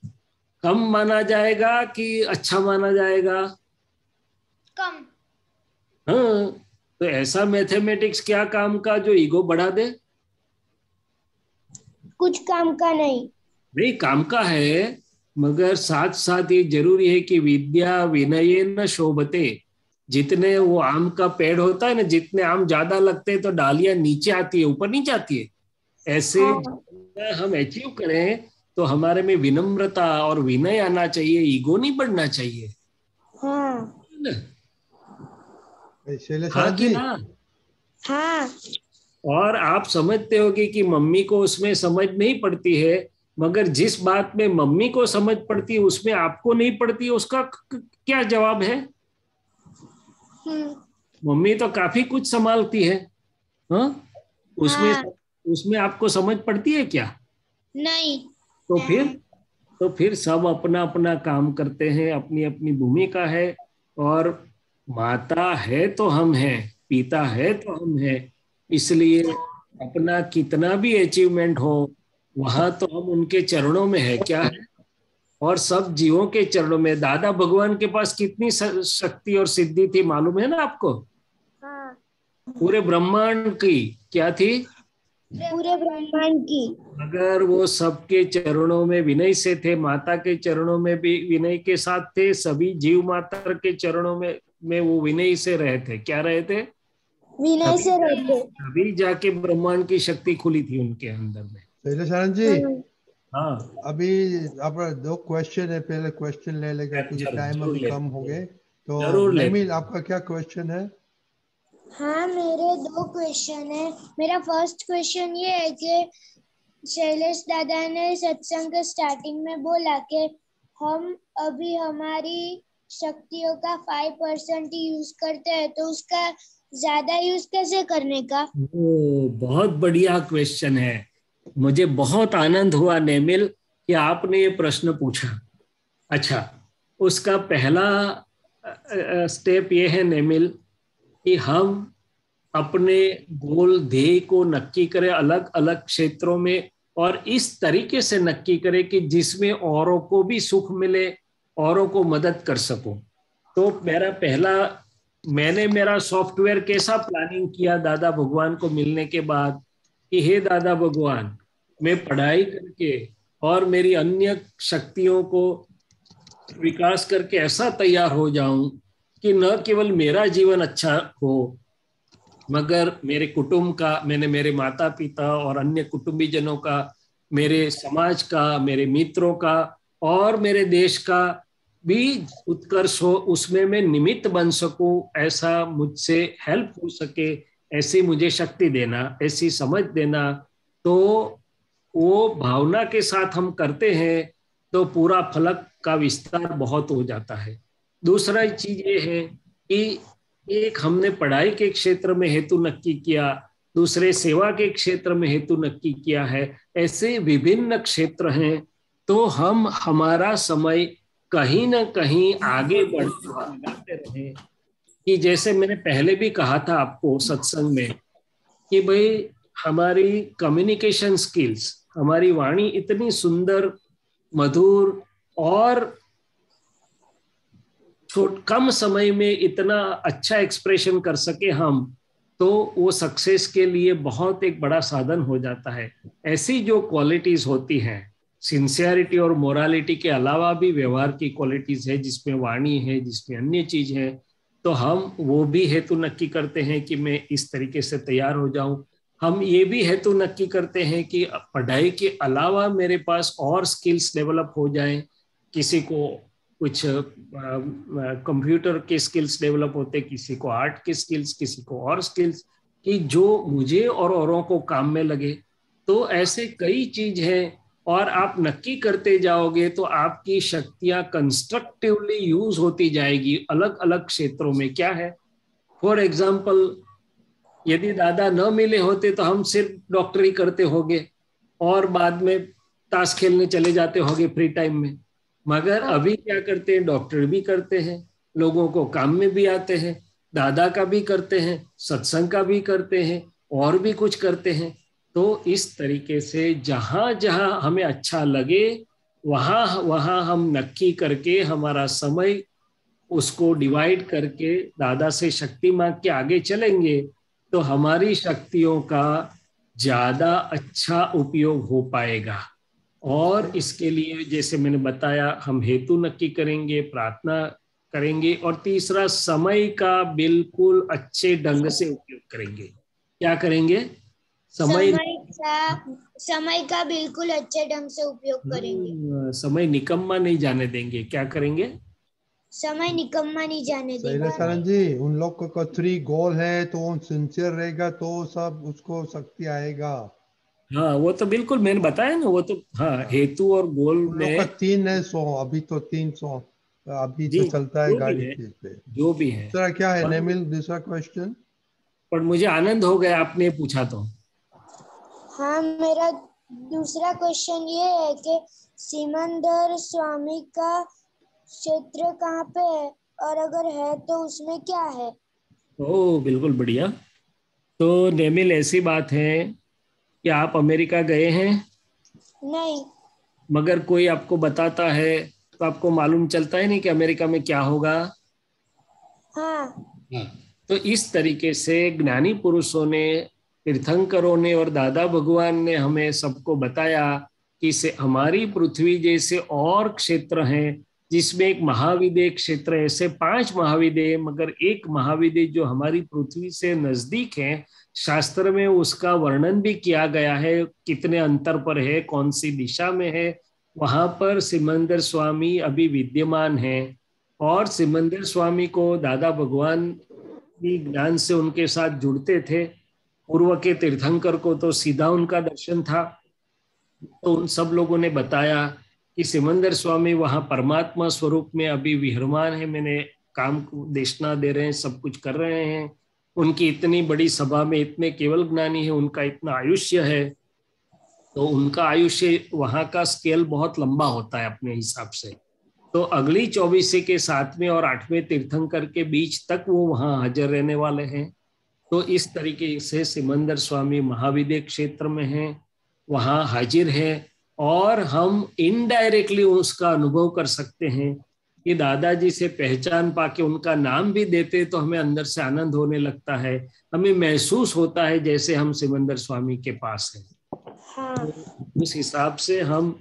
कम माना जाएगा कि अच्छा माना जाएगा? कम। हाँ, तो ऐसा मैथमेटिक्स क्या काम का जो ईगो बढ़ा दे? कुछ काम का नहीं काम का है, मगर साथ साथ ये जरूरी है कि विद्या विनयेन शोभते। जितने वो आम का पेड़ होता है ना, जितने आम ज्यादा लगते हैं तो डालियां नीचे आती है, ऊपर नहीं जाती है। ऐसे हम अचीव करें तो हमारे में विनम्रता और विनय आना चाहिए, ईगो नहीं बढ़ना चाहिए। हाँ कि ना? हाँ। और आप समझते होगे कि मम्मी को उसमें समझ नहीं पड़ती है, मगर जिस बात में मम्मी को समझ पड़ती है उसमें आपको नहीं पड़ती, उसका क्या जवाब है? मम्मी तो काफी कुछ संभालती है। हाँ? उसमें आपको समझ पड़ती है क्या? नहीं। तो फिर सब अपना अपना काम करते हैं, अपनी अपनी भूमिका है। और माता है तो हम हैं, पिता है तो हम हैं। इसलिए अपना कितना भी अचीवमेंट हो, वहां तो हम उनके चरणों में है। क्या है? और सब जीवों के चरणों में। दादा भगवान के पास कितनी शक्ति और सिद्धि थी मालूम है ना आपको? पूरे ब्रह्मांड की क्या थी? पूरे ब्रह्मांड की। अगर वो सबके चरणों में विनय से थे, माता के चरणों में भी विनय के साथ थे, सभी जीव माता के चरणों में वो विनय से रहे थे। क्या रहे थे? विनय से रहते। अभी जाके ब्रह्मांड की शक्ति खुली थी उनके अंदर में। शैलेश आनंद जी, हाँ, अभी आप 2 क्वेश्चन है, पहले क्वेश्चन ले लेगा क्योंकि टाइम अभी कम हो गए। तो नमील, आपका क्या क्वेश्चन है? हाँ, मेरे 2 क्वेश्चन है। मेरा फर्स्ट क्वेश्चन ये है कि शैलेश दादा ने सत्संग के स्टार्टिंग में बोला कि हम अभी हमारी शक्तियों का 5% ही यूज करते हैं, तो उसका ज्यादा यूज कैसे करने का? बहुत बढ़िया क्वेश्चन है। मुझे बहुत आनंद हुआ नेमिल कि आपने ये प्रश्न पूछा। अच्छा, उसका पहला स्टेप ये है नेमिल कि हम अपने गोल ध्येय को नक्की करें अलग अलग क्षेत्रों में, और इस तरीके से नक्की करें कि जिसमें औरों को भी सुख मिले, औरों को मदद कर सकूं। तो मैंने मेरा सॉफ्टवेयर कैसा प्लानिंग किया दादा भगवान को मिलने के बाद कि हे दादा भगवान, मैं पढ़ाई करके और मेरी अन्य शक्तियों को विकास करके ऐसा तैयार हो जाऊं कि न केवल मेरा जीवन अच्छा हो, मगर मेरे कुटुंब का, मैंने मेरे माता पिता और अन्य कुटुंबीजनों का, मेरे समाज का, मेरे मित्रों का और मेरे देश का भी उत्कर्ष हो, उसमें मैं निमित्त बन सकूं। ऐसा मुझसे हेल्प हो सके, ऐसी मुझे शक्ति देना, ऐसी समझ देना। तो वो भावना के साथ हम करते हैं तो पूरा फलक का विस्तार बहुत हो जाता है। दूसरा चीज ये है कि एक हमने पढ़ाई के क्षेत्र में हेतु नक्की किया, दूसरे सेवा के क्षेत्र में हेतु नक्की किया है। ऐसे विभिन्न क्षेत्र हैं, तो हम हमारा समय कहीं ना कहीं आगे बढ़ते रहे कि जैसे मैंने पहले भी कहा था आपको सत्संग में कि भाई हमारी कम्युनिकेशन स्किल्स, हमारी वाणी इतनी सुंदर, मधुर और कम समय में इतना अच्छा एक्सप्रेशन कर सके हम, तो वो सक्सेस के लिए बहुत एक बड़ा साधन हो जाता है। ऐसी जो क्वालिटीज होती हैं, सिंसियरिटी और मोरालिटी के अलावा भी व्यवहार की क्वालिटीज है, जिसमें वाणी है, जिसमें अन्य चीज है, तो हम वो भी हेतु नक्की करते हैं कि मैं इस तरीके से तैयार हो जाऊं। हम ये भी हेतु नक्की करते हैं कि पढ़ाई के अलावा मेरे पास और स्किल्स डेवलप हो जाएं। किसी को कुछ कंप्यूटर के स्किल्स डेवलप होते, किसी को आर्ट के स्किल्स, किसी को और स्किल्स, कि जो मुझे और औरों को काम में लगे। तो ऐसे कई चीज हैं, और आप नक्की करते जाओगे तो आपकी शक्तियां कंस्ट्रक्टिवली यूज होती जाएगी अलग अलग क्षेत्रों में। क्या है, फॉर एग्जाम्पल, यदि दादा न मिले होते तो हम सिर्फ डॉक्टरी करते होंगे और बाद में ताश खेलने चले जाते होंगे फ्री टाइम में। मगर अभी क्या करते हैं, डॉक्टर भी करते हैं, लोगों को काम में भी आते हैं, दादा का भी करते हैं, सत्संग का भी करते हैं, और भी कुछ करते हैं। तो इस तरीके से जहां जहां हमें अच्छा लगे वहां वहां हम नक्की करके हमारा समय उसको डिवाइड करके दादा से शक्ति मांग के आगे चलेंगे, तो हमारी शक्तियों का ज्यादा अच्छा उपयोग हो पाएगा। और इसके लिए जैसे मैंने बताया, हम हेतु नक्की करेंगे, प्रार्थना करेंगे, और तीसरा समय का बिल्कुल अच्छे ढंग से उपयोग करेंगे। क्या करेंगे? समय का बिल्कुल अच्छे ढंग से उपयोग करेंगे। समय निकम्मा नहीं जाने देंगे। क्या करेंगे? समय निकम्मा नहीं जाने देंगे। शैलेश जी, उन लोग को 3 गोल है तो सिंसियर रहेगा तो सब उसको शक्ति आएगा। हाँ, वो तो बिल्कुल मैंने बताया ना, वो तो हाँ, हेतु और गोल में 3 है 100, अभी तो 300 अभी तो चलता है गाड़ी पे, जो भी है। दूसरा क्या है नेमिल, दूसरा क्वेश्चन? पर मुझे आनंद हो गया आपने पूछा तो। हाँ, मेरा दूसरा क्वेश्चन ये है कि सिमंदर स्वामी का क्षेत्र कहाँ पे है, और अगर है तो उसमें क्या है? ओह, बिल्कुल बढ़िया। तो नेमिल, ऐसी बात है कि आप अमेरिका गए हैं? नहीं। मगर कोई आपको बताता है तो आपको मालूम चलता है नहीं कि अमेरिका में क्या होगा? हाँ। तो इस तरीके से ज्ञानी पुरुषों ने, तीर्थंकरों ने और दादा भगवान ने हमें सबको बताया कि हमारी पृथ्वी जैसे और क्षेत्र हैं, जिसमें एक महाविदेय क्षेत्र, ऐसे 5 महाविदेय, मगर एक महाविदेय जो हमारी पृथ्वी से नजदीक है, शास्त्र में उसका वर्णन भी किया गया है, कितने अंतर पर है, कौन सी दिशा में है। वहां पर सिमंदर स्वामी अभी विद्यमान है, और सिमंदर स्वामी को दादा भगवान भी ज्ञान से उनके साथ जुड़ते थे। पूर्व के तीर्थंकर को तो सीधा उनका दर्शन था। तो उन सब लोगों ने बताया कि सिमंदर स्वामी वहां परमात्मा स्वरूप में अभी विहरमान है। मैंने काम को देशना दे रहे हैं, सब कुछ कर रहे हैं। उनकी इतनी बड़ी सभा में इतने केवल ज्ञानी है, उनका इतना आयुष्य है, तो उनका आयुष्य वहां का स्केल बहुत लंबा होता है अपने हिसाब से। तो अगली 24 के 7वें और 8वें तीर्थंकर के बीच तक वो वहां हाजिर रहने वाले हैं। तो इस तरीके से सिमंदर स्वामी महाविदेय क्षेत्र में हैं, वहां हाजिर है, और हम इनडायरेक्टली उसका अनुभव कर सकते हैं कि दादाजी से पहचान पाके उनका नाम भी देते तो हमें अंदर से आनंद होने लगता है, हमें महसूस होता है जैसे हम सिमंदर स्वामी के पास हैं। हाँ। तो उस हिसाब से हम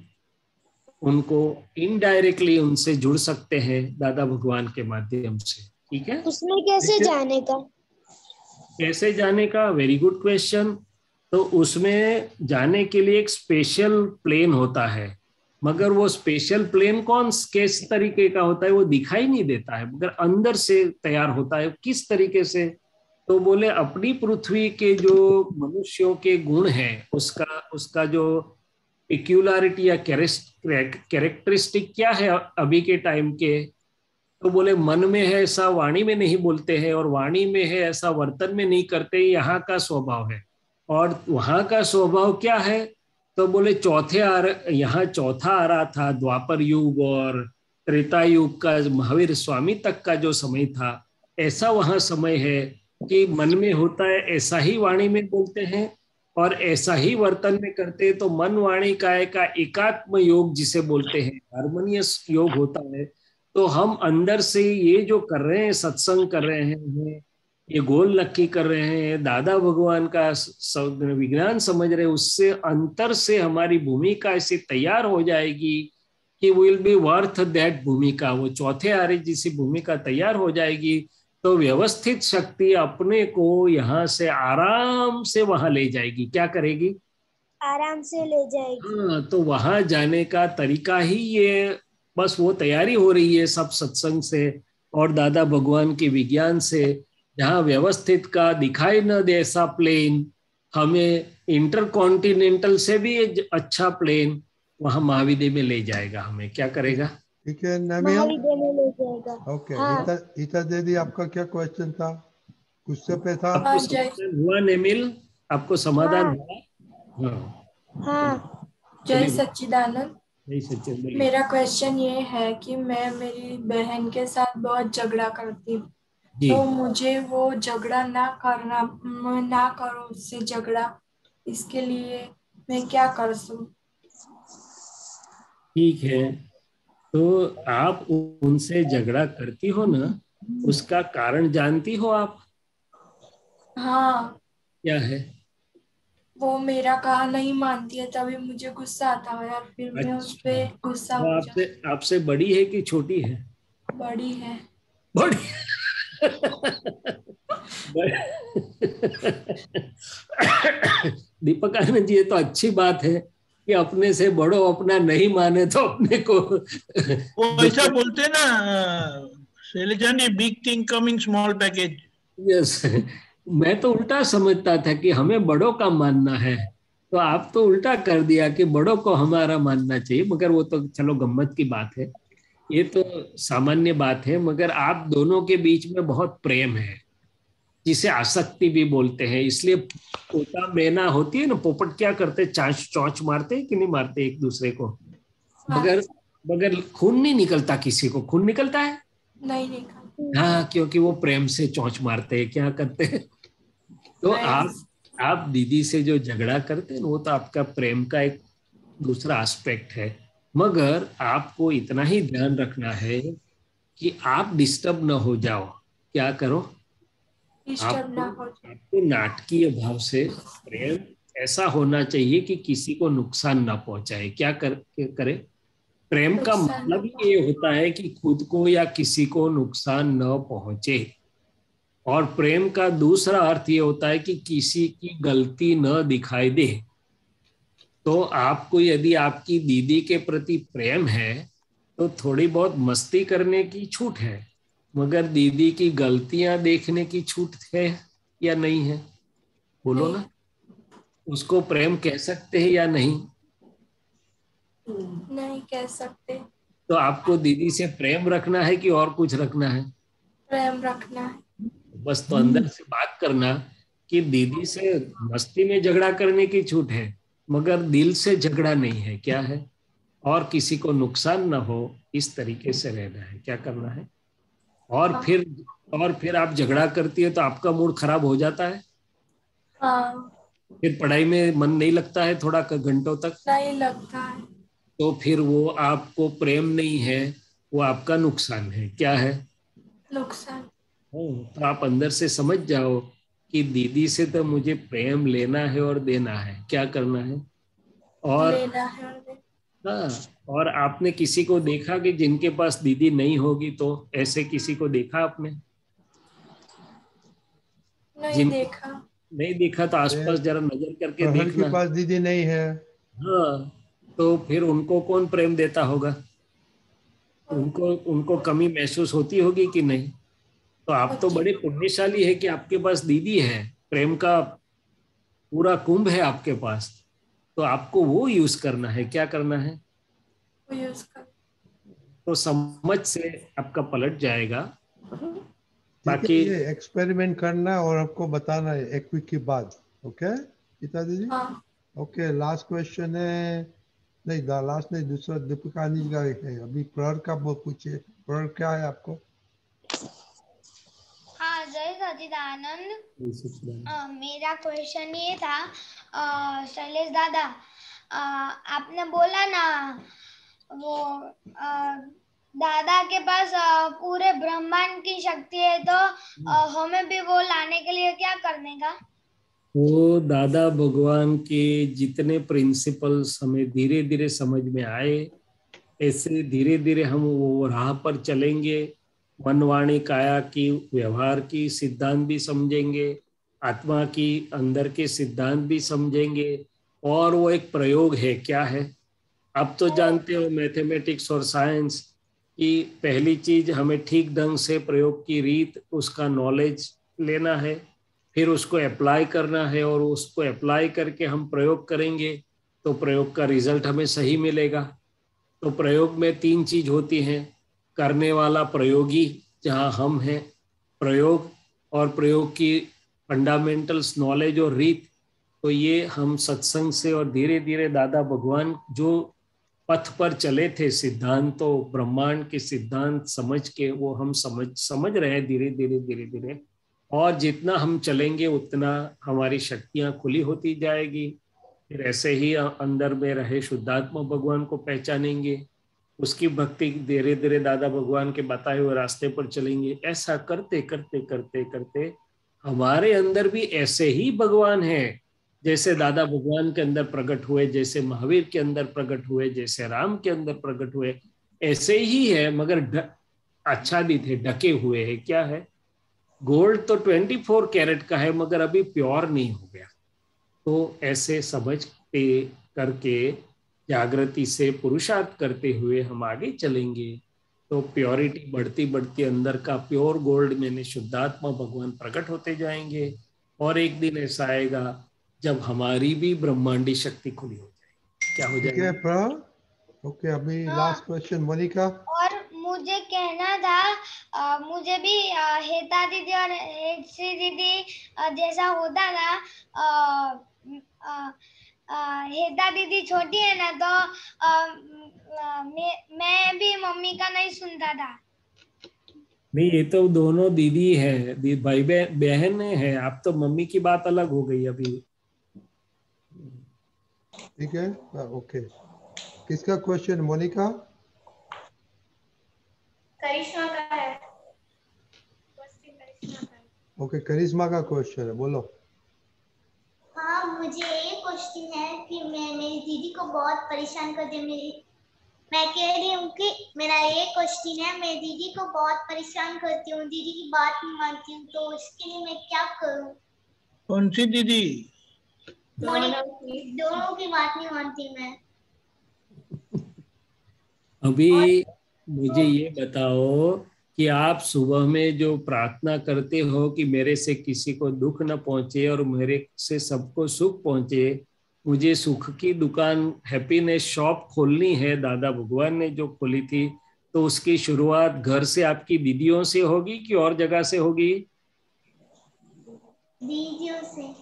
उनको इनडायरेक्टली उनसे जुड़ सकते हैं दादा भगवान के माध्यम से। ठीक है, उसमें कैसे जाने का? कैसे जाने का? Very good question. तो उसमें जाने के लिए एक स्पेशल प्लेन होता है, मगर वो स्पेशल प्लेन किस तरीके का होता है वो दिखाई नहीं देता है, मगर अंदर से तैयार होता है। किस तरीके से? तो बोले अपनी पृथ्वी के जो मनुष्यों के गुण हैं, उसका जो पिक्यूलरिटी या कैरेक्टरिस्टिक क्या है अभी के टाइम के, तो बोले मन में है ऐसा वाणी में नहीं बोलते हैं, और वाणी में है ऐसा वर्तन में नहीं करते, यहाँ का स्वभाव है। और वहां का स्वभाव क्या है? तो बोले यहाँ चौथा आ रहा था द्वापर युग और त्रेता युग का, महावीर स्वामी तक का जो समय था, ऐसा वहाँ समय है कि मन में होता है ऐसा ही वाणी में बोलते हैं और ऐसा ही वर्तन में करते हैं, तो मन वाणी काया का एकात्म योग जिसे बोलते हैं, हार्मोनियस योग होता है। तो हम अंदर से ये जो कर रहे हैं, सत्संग कर रहे हैं, ये गोल नक्की कर रहे हैं, दादा भगवान का विज्ञान समझ रहे हैं, उससे अंतर से हमारी भूमिका ऐसी तैयार हो जाएगी कि विल बी वर्थ दैट भूमिका, वो चौथे आर्य जैसी भूमिका तैयार हो जाएगी। तो व्यवस्थित शक्ति अपने को यहाँ से आराम से वहां ले जाएगी। क्या करेगी? आराम से ले जाएगी। हाँ, तो वहां जाने का तरीका ही ये, बस वो तैयारी हो रही है सब सत्संग से और दादा भगवान के विज्ञान से। जहाँ व्यवस्थित का दिखाई न दे ऐसा प्लेन, हमें इंटरकॉन्टिनेंटल से भी अच्छा प्लेन वहां महाविद्या में ले जाएगा हमें। क्या करेगा? ठीक है महाविद्या में ले जाएगा। ओके। हाँ। ईता दीदी, आपका क्या क्वेश्चन था? गुस्से पे था? आपको समाधान हुआ नेमिल? आपको समाधान हुआ? हाँ। जय सच्चिदानंद। जय सच्चिदानंद। मेरा क्वेश्चन ये है कि मैं मेरी बहन के साथ बहुत झगड़ा करती हूँ, तो मुझे वो झगड़ा ना करो उससे झगड़ा, इसके लिए मैं क्या कर सकूं? ठीक है, तो आप उनसे झगड़ा करती हो ना, उसका कारण जानती हो आप? हाँ। क्या है? वो मेरा कहा नहीं मानती है, तभी मुझे गुस्सा आता है और फिर मैं उस पे गुस्सा हो जाती हूँ। आपसे बड़ी है कि छोटी है? बड़ी है। बड़ी। दीपक आनंद जी, ये तो अच्छी बात है कि अपने से बड़ो अपना नहीं माने तो अपने को वो ऐसा बोलते ना Shailaja ji, big thing coming small package. Yes, मैं तो उल्टा समझता था कि हमें बड़ों का मानना है, तो आप तो उल्टा कर दिया कि बड़ों को हमारा मानना चाहिए। मगर वो तो चलो गम्मत की बात है, ये तो सामान्य बात है। मगर आप दोनों के बीच में बहुत प्रेम है, जिसे आसक्ति भी बोलते हैं। इसलिए पोता मैना होती है ना, पोपट क्या करते, चांच चौंच मारते हैं कि नहीं मारते एक दूसरे को? मगर मगर खून नहीं निकलता किसी को। खून निकलता है? नहीं निकलता। हाँ, क्योंकि वो प्रेम से चौंच मारते हैं। क्या करते हैं? तो आप दीदी से जो झगड़ा करते हैं वो तो आपका प्रेम का एक दूसरा एस्पेक्ट है। मगर आपको इतना ही ध्यान रखना है कि आप डिस्टर्ब ना हो जाओ। क्या करो? आपको नाटकीय भाव से प्रेम ऐसा होना चाहिए कि किसी को नुकसान ना पहुंचाए। क्या करे? प्रेम का मतलब ये होता है कि खुद को या किसी को नुकसान न पहुंचे। और प्रेम का दूसरा अर्थ ये होता है कि किसी की गलती न दिखाई दे। तो आपको यदि आपकी दीदी के प्रति प्रेम है तो थोड़ी बहुत मस्ती करने की छूट है, मगर दीदी की गलतियां देखने की छूट है या नहीं है? बोलो ना। उसको प्रेम कह सकते हैं या नहीं? नहीं कह सकते। तो आपको दीदी से प्रेम रखना है कि और कुछ रखना है? प्रेम रखना है। बस तो अंदर से बात करना कि दीदी से मस्ती में झगड़ा करने की छूट है, मगर दिल से झगड़ा नहीं है। क्या है? और किसी को नुकसान ना हो इस तरीके से रहना है। क्या करना है? और फिर आप झगड़ा करती है तो आपका मूड खराब हो जाता है। फिर पढ़ाई में मन नहीं लगता है, थोड़ा घंटों तक नहीं लगता है। तो फिर वो आपको प्रेम नहीं है, वो आपका नुकसान है। क्या है? नुकसान। तो आप अंदर से समझ जाओ कि दीदी से तो मुझे प्रेम लेना है और देना है। क्या करना है? और लेना है और देना। हाँ, और आपने किसी को देखा कि जिनके पास दीदी नहीं होगी, तो ऐसे किसी को देखा आपने? नहीं देखा। नहीं देखा तो आसपास जरा नजर करके देखना। के पास दीदी नहीं है। हाँ, तो फिर उनको कौन प्रेम देता होगा? उनको कमी महसूस होती होगी कि नहीं? तो आप तो बड़े पुण्यशाली है कि आपके पास दीदी है, प्रेम का पूरा कुंभ है आपके पास। तो आपको वो यूज करना है। क्या करना है? वो यूज कर, तो समझ से आपका पलट जाएगा। बाकी ये एक्सपेरिमेंट करना और आपको बताना है एक वीक के बाद। ओके गीता दीदी? ओके, लास्ट क्वेश्चन है। नहीं, लास्ट नहीं, दूसरा दीपिका जी का है। अभी प्रहर का पूछिए। प्रहर क्या है आपको? जय सच्चिदानंद। मेरा क्वेश्चन ये था, शैलेश दादा, आपने बोला ना वो दादा के पास पूरे ब्रह्मांड की शक्ति है, तो हमें भी वो लाने के लिए क्या करने का? वो दादा भगवान के जितने प्रिंसिपल्स हमें धीरे धीरे समझ में आए, ऐसे धीरे धीरे हम वो राह पर चलेंगे। मन वाणी काया की व्यवहार की सिद्धांत भी समझेंगे, आत्मा की अंदर के सिद्धांत भी समझेंगे। और वो एक प्रयोग है, क्या है आप तो जानते हो, मैथमेटिक्स और साइंस की पहली चीज हमें ठीक ढंग से प्रयोग की रीत, उसका नॉलेज लेना है, फिर उसको अप्लाई करना है, और उसको अप्लाई करके हम प्रयोग करेंगे तो प्रयोग का रिजल्ट हमें सही मिलेगा। तो प्रयोग में 3 चीज होती हैं, करने वाला प्रयोगी जहाँ हम हैं, प्रयोग और प्रयोग की फंडामेंटल्स नॉलेज और रीत। तो ये हम सत्संग से और धीरे धीरे दादा भगवान जो पथ पर चले थे, सिद्धांतों ब्रह्मांड के सिद्धांत समझ के, वो हम समझ रहे हैं धीरे धीरे धीरे धीरे। और जितना हम चलेंगे उतना हमारी शक्तियां खुली होती जाएगी। फिर ऐसे ही अंदर में रहे शुद्धात्मा भगवान को पहचानेंगे, उसकी भक्ति धीरे धीरे दादा भगवान के बताए हुए रास्ते पर चलेंगे। ऐसा करते करते करते करते हमारे अंदर भी ऐसे ही भगवान है, जैसे दादा भगवान के अंदर प्रकट हुए, जैसे महावीर के अंदर प्रकट हुए, जैसे राम के अंदर प्रकट हुए, ऐसे ही है, मगर आच्छादित है, ढके हुए है। क्या है, गोल्ड तो 24 कैरेट का है, मगर अभी प्योर नहीं हो गया। तो ऐसे समझ के करके जागृति से पुरुषार्थ करते हुए हम आगे चलेंगे, तो प्योरिटी बढ़ती बढ़ती अंदर का प्योर गोल्ड में शुद्धात्मा भगवान प्रकट होते जाएंगे। और एक दिन ऐसा आएगा जब हमारी भी ब्रह्मांडी शक्ति खुली हो जाएगी। क्या हो जाएगा? ओके, अभी लास्ट क्वेश्चन मोनिका। और मुझे कहना था, मुझे भी हेता दीदी और हेतश्री दीदी जैसा होता था। हेता दीदी छोटी है ना, तो मैं भी मम्मी का नहीं सुनता था। नहीं, ये तो दोनों दीदी है, भाई बहन है। आप तो मम्मी की बात अलग हो गई अभी। ठीक है, ओके। किसका क्वेश्चन मोनिका? करिश्मा का है। ओके, करिश्मा का क्वेश्चन है, बोलो। हाँ, मुझे ये क्वेश्चन है कि मैं मेरी दीदी को बहुत परेशान करती हूँ। मैं कह रही हूँ कि मेरा ये क्वेश्चन है, मैं दीदी को बहुत परेशान करती हूँ, दीदी की बात नहीं मानती हूँ, तो उसके लिए मैं क्या करूँ? कौन सी दीदी? दोनों की बात नहीं मानती मैं। अभी मुझे ये बताओ कि आप सुबह में जो प्रार्थना करते हो कि मेरे से किसी को दुख न पहुंचे और मेरे से सबको सुख पहुंचे, मुझे सुख की दुकान हैप्पीनेस शॉप खोलनी है, दादा भगवान ने जो खोली थी, तो उसकी शुरुआत घर से आपकी दीदियों से होगी कि और जगह से होगी? दीदियों से।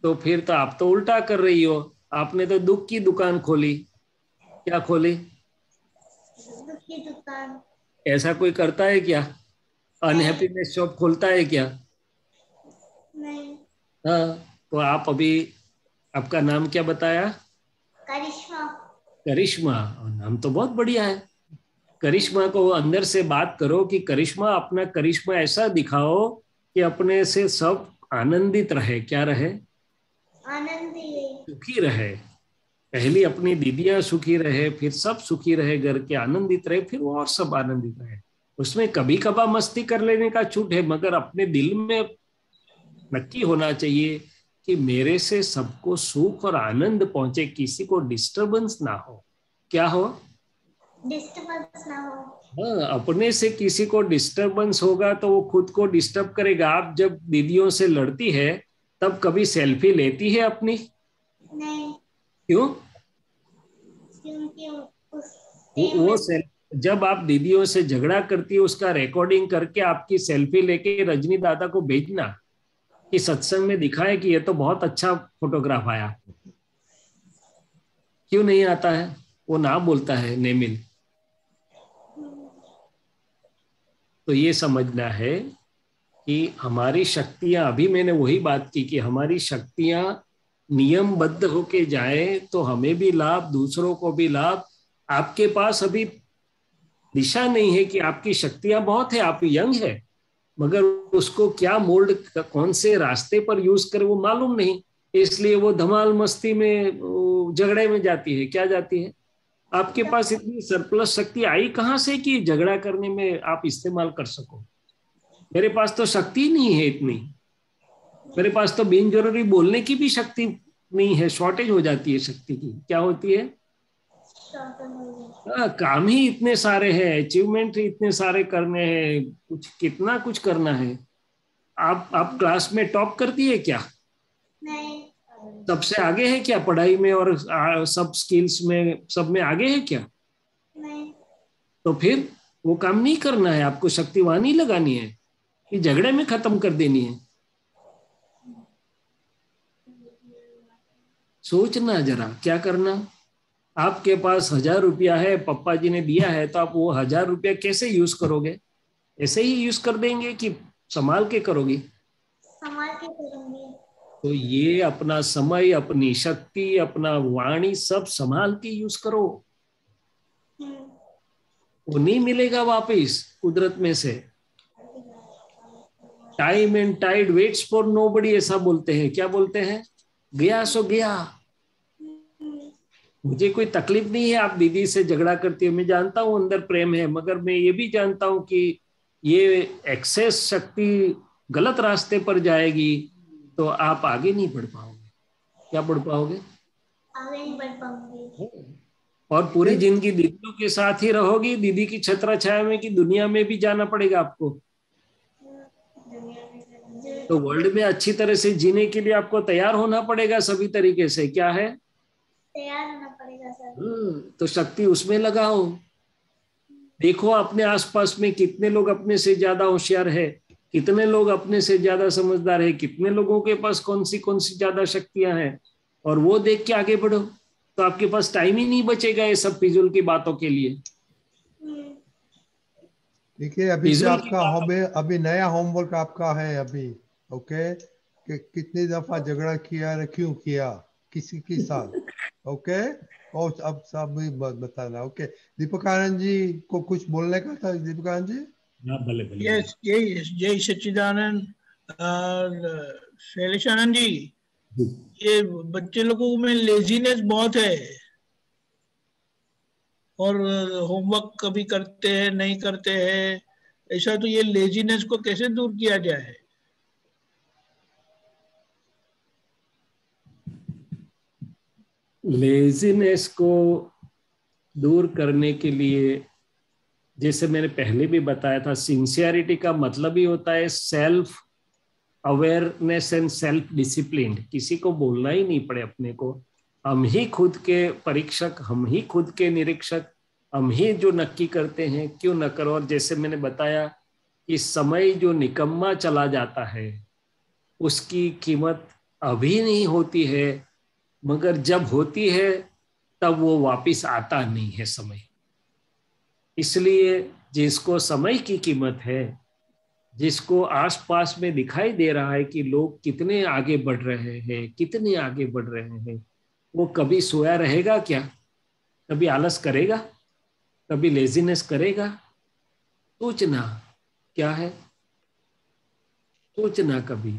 तो फिर तो आप तो उल्टा कर रही हो, आपने तो दुख की दुकान खोली। क्या खोली? दुख की दुकान। ऐसा कोई करता है क्या? अनहैप्पीनेस शॉप खोलता है क्या? नहीं। हाँ, तो आप अभी, आपका नाम क्या बताया? करिश्मा। करिश्मा, नाम तो बहुत बढ़िया है। करिश्मा को अंदर से बात करो कि करिश्मा, अपना करिश्मा ऐसा दिखाओ कि अपने से सब आनंदित रहे। क्या रहे? आनंदित, सुखी रहे। पहली अपनी दीदियां सुखी रहे, फिर सब सुखी रहे, घर के आनंदित रहे, फिर वो और सब आनंदित रहे। उसमें कभी कभार मस्ती कर लेने का छूट है, मगर अपने दिल में नक्की होना चाहिए कि मेरे से सबको सुख और आनंद पहुंचे, किसी को डिस्टरबेंस ना हो। क्या हो? डिस्टरबेंस ना हो। हाँ, अपने से किसी को डिस्टरबेंस होगा तो वो खुद को डिस्टर्ब करेगा। आप जब दीदियों से लड़ती है तब कभी सेल्फी लेती है अपनी? नहीं। क्यों? क्योंकि वो जब आप दीदियों से झगड़ा करती है उसका रिकॉर्डिंग करके आपकी सेल्फी लेके रजनी दादा को भेजना कि सत्संग में दिखाए कि ये तो बहुत अच्छा फोटोग्राफ आया। क्यों नहीं आता है? वो ना बोलता है नेमिल। तो ये समझना है कि हमारी शक्तियां, अभी मैंने वही बात की कि हमारी शक्तियां नियमबद्ध होके जाए तो हमें भी लाभ, दूसरों को भी लाभ। आपके पास अभी दिशा नहीं है कि आपकी शक्तियां बहुत है, आप यंग है, मगर उसको क्या मोल्ड, कौन से रास्ते पर यूज करे वो मालूम नहीं, इसलिए वो धमाल मस्ती में झगड़े में जाती है। क्या जाती है? आपके पास इतनी सरप्लस शक्ति आई कहां से कि झगड़ा करने में आप इस्तेमाल कर सको? मेरे पास तो शक्ति नहीं है इतनी, मेरे पास तो बिन जरूरी बोलने की भी शक्ति नहीं है, शॉर्टेज हो जाती है शक्ति की। क्या होती है? काम ही इतने सारे हैं, अचीवमेंट इतने सारे करने हैं, कुछ कितना कुछ करना है। आप क्लास में टॉप करती है क्या? नहीं। सबसे आगे है क्या पढ़ाई में और सब स्किल्स में, सब में आगे है क्या? नहीं। तो फिर वो काम नहीं करना है, आपको शक्ति वहां नहीं लगानी है कि झगड़े में खत्म कर देनी है। सोचना जरा क्या करना। आपके पास 1000 रुपया है, पप्पा जी ने दिया है, तो आप वो 1000 रुपया कैसे यूज करोगे? ऐसे ही यूज कर देंगे कि संभाल के करोगी? संभाल के करूंगी। तो ये अपना समय, अपनी शक्ति, अपना वाणी सब संभाल के यूज करो। वो नहीं मिलेगा वापिस कुदरत में से। Time and tide waits for nobody, ऐसा बोलते हैं। क्या बोलते हैं? गया सो गया। मुझे कोई तकलीफ नहीं है आप दीदी से झगड़ा करती हो, मैं जानता हूं अंदर प्रेम है, मगर मैं ये भी जानता हूं कि ये एक्सेस शक्ति गलत रास्ते पर जाएगी तो आप आगे नहीं बढ़ पाओगे। क्या बढ़ पाओगे? आगे नहीं बढ़ पाऊंगी। और पूरी जिंदगी दीदियों के साथ ही रहोगी, दीदी की छत्र छाया में, कि दुनिया में भी जाना पड़ेगा आपको? तो वर्ल्ड में अच्छी तरह से जीने के लिए आपको तैयार होना पड़ेगा सभी तरीके से। क्या है? तैयार होना पड़ेगा सर। तो शक्ति उसमें लगाओ। देखो अपने आसपास में कितने लोग अपने से ज्यादा होशियार है, कितने लोग अपने से ज्यादा समझदार है, कितने लोगों के पास कौन सी ज्यादा शक्तियां हैं, और वो देख के आगे बढ़ो। तो आपके पास टाइम ही नहीं बचेगा ये सब फिजूल की बातों के लिए। देखिए अभी से आपका अभी नया होमवर्क आपका है अभी, ओके, कि कितनी दफा झगड़ा किया है, क्यों किया, किसी के साथ, ओके, और अब सब बताना। ओके, दीपक आनंद जी को कुछ बोलने का था। दीपक आनंद जी। भले भले। यस, जय सच्चिदानंद। शैलेश आनंद जी, ये बच्चे लोगों में लेजीनेस बहुत है और होमवर्क कभी करते हैं नहीं करते हैं, ऐसा। तो ये लेजीनेस को कैसे दूर किया जाए? लेजीनेस को दूर करने के लिए, जैसे मैंने पहले भी बताया था, सिंसियरिटी का मतलब ही होता है self awareness and self discipline. किसी को बोलना ही नहीं पड़े अपने को, हम ही खुद के परीक्षक, हम ही खुद के निरीक्षक, हम ही जो नक्की करते हैं क्यों न करो। और जैसे मैंने बताया कि समय जो निकम्मा चला जाता है उसकी कीमत अभी नहीं होती है, मगर जब होती है तब वो वापिस आता नहीं है समय। इसलिए जिसको समय की कीमत है, जिसको आसपास में दिखाई दे रहा है कि लोग कितने आगे बढ़ रहे हैं, कितने आगे बढ़ रहे हैं, वो कभी सोया रहेगा क्या? कभी आलस करेगा? कभी लेजीनेस करेगा? सोचना क्या है, सोचना कभी।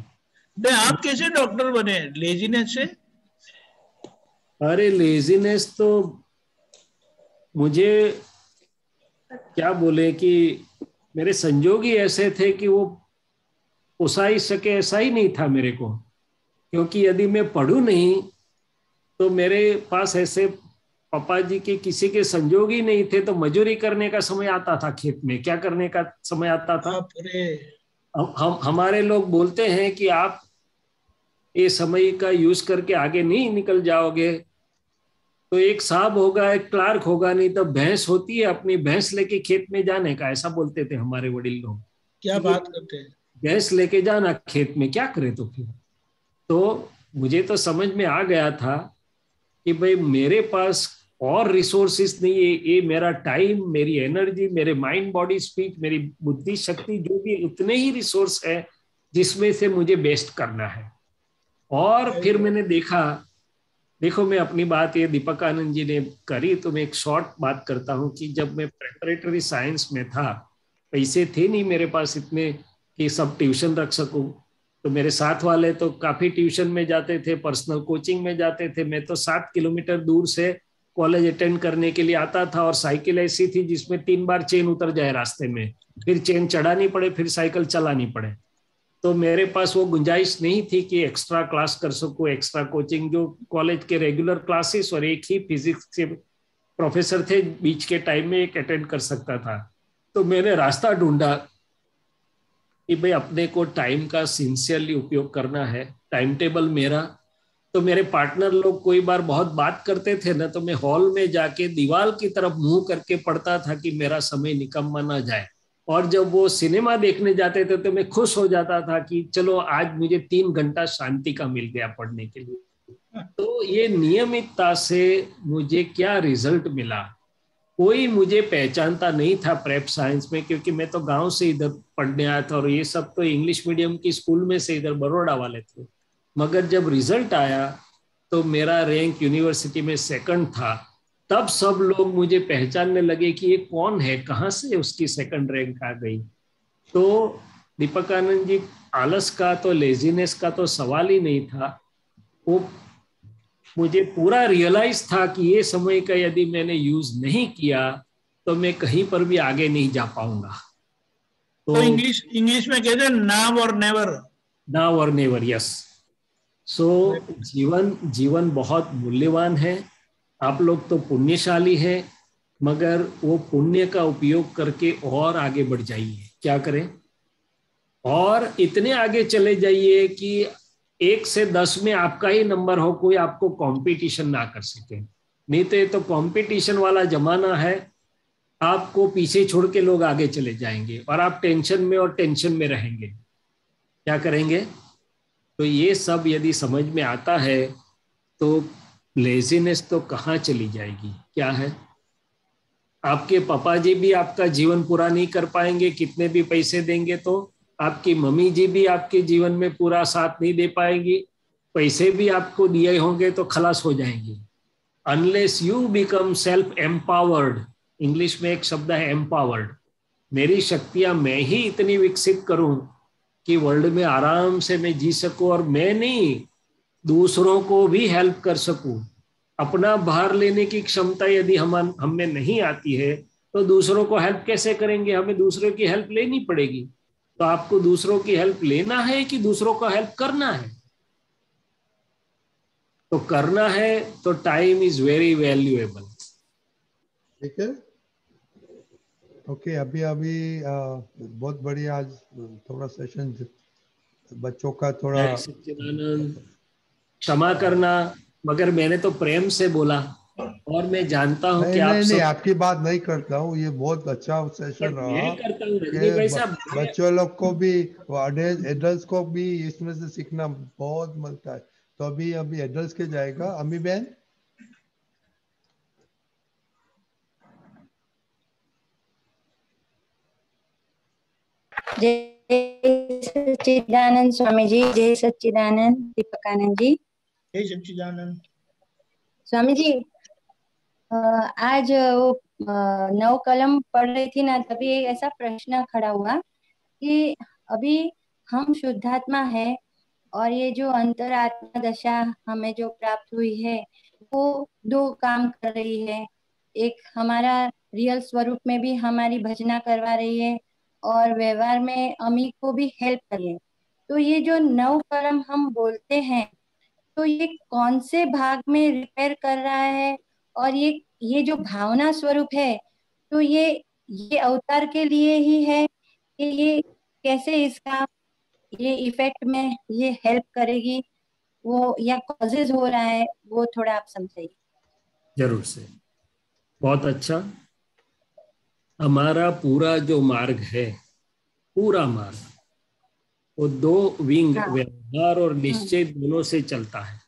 आप कैसे डॉक्टर बने लेजीनेस से? अरे लेजीनेस तो मुझे क्या बोले कि मेरे संजोग ही ऐसे थे कि वो पोसा ही सके, ऐसा ही नहीं था मेरे को। क्योंकि यदि मैं पढ़ूं नहीं तो मेरे पास ऐसे पापा जी के किसी के संजोग ही नहीं थे, तो मजूरी करने का समय आता था खेत में। क्या करने का समय आता था? हमारे लोग बोलते हैं कि आप ये समय का यूज करके आगे नहीं निकल जाओगे, तो एक साहब होगा, एक क्लार्क होगा, नहीं तो भैंस होती है, अपनी भैंस लेके खेत में जाने का, ऐसा बोलते थे हमारे वडील लोग। क्या बात करते हैं? भैंस लेके जाना खेत में, क्या करे तो फिर। तो मुझे तो समझ में आ गया था कि भाई मेरे पास और रिसोर्सेस नहीं है, ये मेरा टाइम, मेरी एनर्जी, मेरे माइंड बॉडी स्पीच, मेरी बुद्धि शक्ति, जो भी उतने ही रिसोर्स है जिसमें से मुझे बेस्ट करना है। और फिर मैंने देखा, देखो मैं अपनी बात ये दीपक आनंद जी ने करी, तो मैं एक शॉर्ट बात करता हूँ कि जब मैं प्रेपरेटरी साइंस में था, पैसे थे नहीं मेरे पास इतने कि सब ट्यूशन रख सकूं, तो मेरे साथ वाले तो काफी ट्यूशन में जाते थे, पर्सनल कोचिंग में जाते थे। मैं तो 7 किलोमीटर दूर से कॉलेज अटेंड करने के लिए आता था, और साइकिल ऐसी थी जिसमें 3 बार चेन उतर जाए रास्ते में, फिर चेन चढ़ानी पड़े, फिर साइकिल चलानी पड़े। तो मेरे पास वो गुंजाइश नहीं थी कि एक्स्ट्रा क्लास कर सकूं, एक्स्ट्रा कोचिंग। जो कॉलेज के रेगुलर क्लासेस और एक ही फिजिक्स के प्रोफेसर थे, बीच के टाइम में एक अटेंड कर सकता था। तो मैंने रास्ता ढूंढा कि भाई अपने को टाइम का सिंसियरली उपयोग करना है, टाइम टेबल मेरा। तो मेरे पार्टनर लोग कोई बार बहुत बात करते थे ना, तो मैं हॉल में जाके दीवार की तरफ मुंह करके पढ़ता था कि मेरा समय निकम्मा ना जाए। और जब वो सिनेमा देखने जाते थे तो मैं खुश हो जाता था कि चलो आज मुझे 3 घंटा शांति का मिल गया पढ़ने के लिए। तो ये नियमितता से मुझे क्या रिजल्ट मिला, कोई मुझे पहचानता नहीं था प्रेप साइंस में, क्योंकि मैं तो गांव से इधर पढ़ने आया था, और ये सब तो इंग्लिश मीडियम की स्कूल में से इधर बड़ौदा वाले थे। मगर जब रिजल्ट आया तो मेरा रैंक यूनिवर्सिटी में 2nd था। तब सब लोग मुझे पहचानने लगे कि ये कौन है, कहाँ से उसकी 2nd रैंक आ गई। तो दीपक आनंद जी, आलस का तो, लेजीनेस का तो सवाल ही नहीं था। वो मुझे पूरा रियलाइज था कि ये समय का यदि मैंने यूज नहीं किया तो मैं कहीं पर भी आगे नहीं जा पाऊंगा। तो इंग्लिश में कहते हैं नाउ और नेवर। नाउ और नेवर, यस। सो जीवन बहुत मूल्यवान है। आप लोग तो पुण्यशाली हैं, मगर वो पुण्य का उपयोग करके और आगे बढ़ जाइए। क्या करें? और इतने आगे चले जाइए कि 1 से 10 में आपका ही नंबर हो, कोई आपको कंपटीशन ना कर सके। नहीं तो ये तो कंपटीशन वाला जमाना है, आपको पीछे छोड़ के लोग आगे चले जाएंगे और आप टेंशन में और टेंशन में रहेंगे। क्या करेंगे? तो ये सब यदि समझ में आता है तो लेजीनेस तो कहाँ चली जाएगी। क्या है, आपके पापा जी भी आपका जीवन पूरा नहीं कर पाएंगे, कितने भी पैसे देंगे तो। आपकी मम्मी जी भी आपके जीवन में पूरा साथ नहीं दे पाएंगी, पैसे भी आपको दिए होंगे तो खलास हो जाएंगे। Unless you become self empowered, English में एक शब्द है एम्पावर्ड, मेरी शक्तियां मैं ही इतनी विकसित करूं कि वर्ल्ड में आराम से मैं जी सकूं, और मैं नहीं, दूसरों को भी हेल्प कर सकूं। अपना भार लेने की क्षमता यदि हम में नहीं आती है तो दूसरों को हेल्प कैसे करेंगे? हमें दूसरों की हेल्प लेनी पड़ेगी। तो आपको दूसरों की हेल्प लेना है कि दूसरों को हेल्प करना है? तो करना है तो टाइम इज वेरी वैल्यूएबल। ठीक है, ओके। अभी बहुत बढ़िया आज थोड़ा सेशन बच्चों का थोड़ा सच्चिदानंद, क्षमा करना, मगर मैंने तो प्रेम से बोला, और मैं जानता हूं कि आप नहीं, आपकी बात नहीं करता हूँ। ये बहुत अच्छा सेशन रहा। करता हूँ बच्चों लोग को भी, एडल्ट्स को भी इसमें से सीखना बहुत मिलता है। तो अभी एडल्ट्स के जाएगा अम्मी बहन। जय सच्चिदानंद स्वामी जी। जय सच्चिदानंद दीपक आनंद जी। जय सच्चिदानंद स्वामी जी। आज वो 9 कलम पढ़ रही थी ना, तभी एक ऐसा प्रश्न खड़ा हुआ कि अभी हम शुद्धात्मा है और ये जो अंतरात्मा दशा हमें जो प्राप्त हुई है वो 2 काम कर रही है। एक हमारा रियल स्वरूप में भी हमारी भजना करवा रही है और व्यवहार में अमी को भी हेल्प कर रही है। तो ये जो 9 कलम हम बोलते हैं, तो ये कौन से भाग में रिपेयर कर रहा है? और ये जो भावना स्वरूप है, तो ये अवतार के लिए ही है कि ये कैसे इसका ये इफेक्ट में ये हेल्प करेगी, वो या कॉजेज हो रहा है, वो थोड़ा आप समझाइए। जरूर से, बहुत अच्छा। हमारा पूरा जो मार्ग है, पूरा मार्ग, वो 2 विंग, व्यवहार और निश्चय दोनों से चलता है।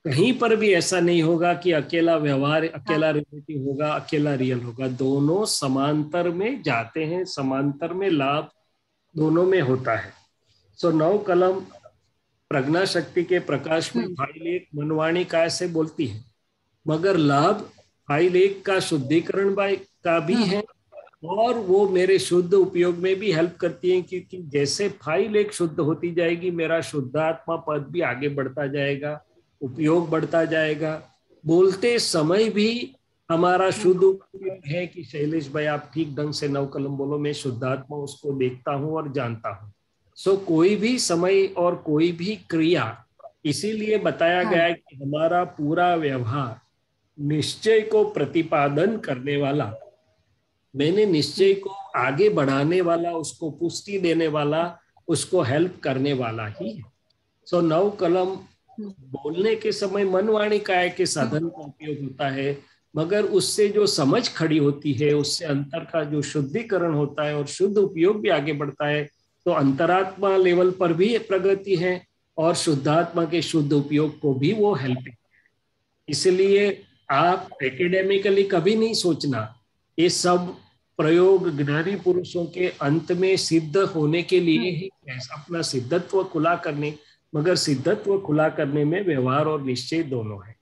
कहीं पर भी ऐसा नहीं होगा कि अकेला व्यवहार, अकेला रिलेटिव होगा, अकेला रियल होगा। दोनों समांतर में जाते हैं, समांतर में लाभ दोनों में होता है। सो 9 कलम प्रज्ञा शक्ति के प्रकाश में फाइल 1 मनवाणी काय से बोलती है, मगर लाभ फाइल 1 का शुद्धिकरण का भी है और वो मेरे शुद्ध उपयोग में भी हेल्प करती है, क्योंकि जैसे फाइल 1 शुद्ध होती जाएगी मेरा शुद्धात्मा पद भी आगे बढ़ता जाएगा, उपयोग बढ़ता जाएगा। बोलते समय भी हमारा शुद्ध उपयोग है कि शैलेश भाई आप ठीक ढंग से 9 कलम बोलो, मैं शुद्धात्मा उसको देखता हूं और जानता हूं। सो कोई भी समय और कोई भी क्रिया, इसीलिए बताया गया है कि हमारा पूरा व्यवहार निश्चय को प्रतिपादन करने वाला, मैंने निश्चय को आगे बढ़ाने वाला, उसको पुष्टि देने वाला, उसको हेल्प करने वाला ही है। सो 9 कलम बोलने के समय मनवाणी काय के साधन का उपयोग होता है, मगर उससे जो समझ खड़ी होती है, उससे अंतर का जो शुद्धिकरण होता है और शुद्ध उपयोग भी आगे बढ़ता है, तो अंतरात्मा लेवल पर भी प्रगति है और शुद्धात्मा के शुद्ध उपयोग को भी वो हेल्प है। इसलिए आप एकेडमिकली कभी नहीं सोचना ये सब प्रयोग ज्ञानी पुरुषों के अंत में सिद्ध होने के लिए ही अपना सिद्धत्व खुला करने, मगर सिद्धत्व खुला करने में व्यवहार और निश्चय दोनों है।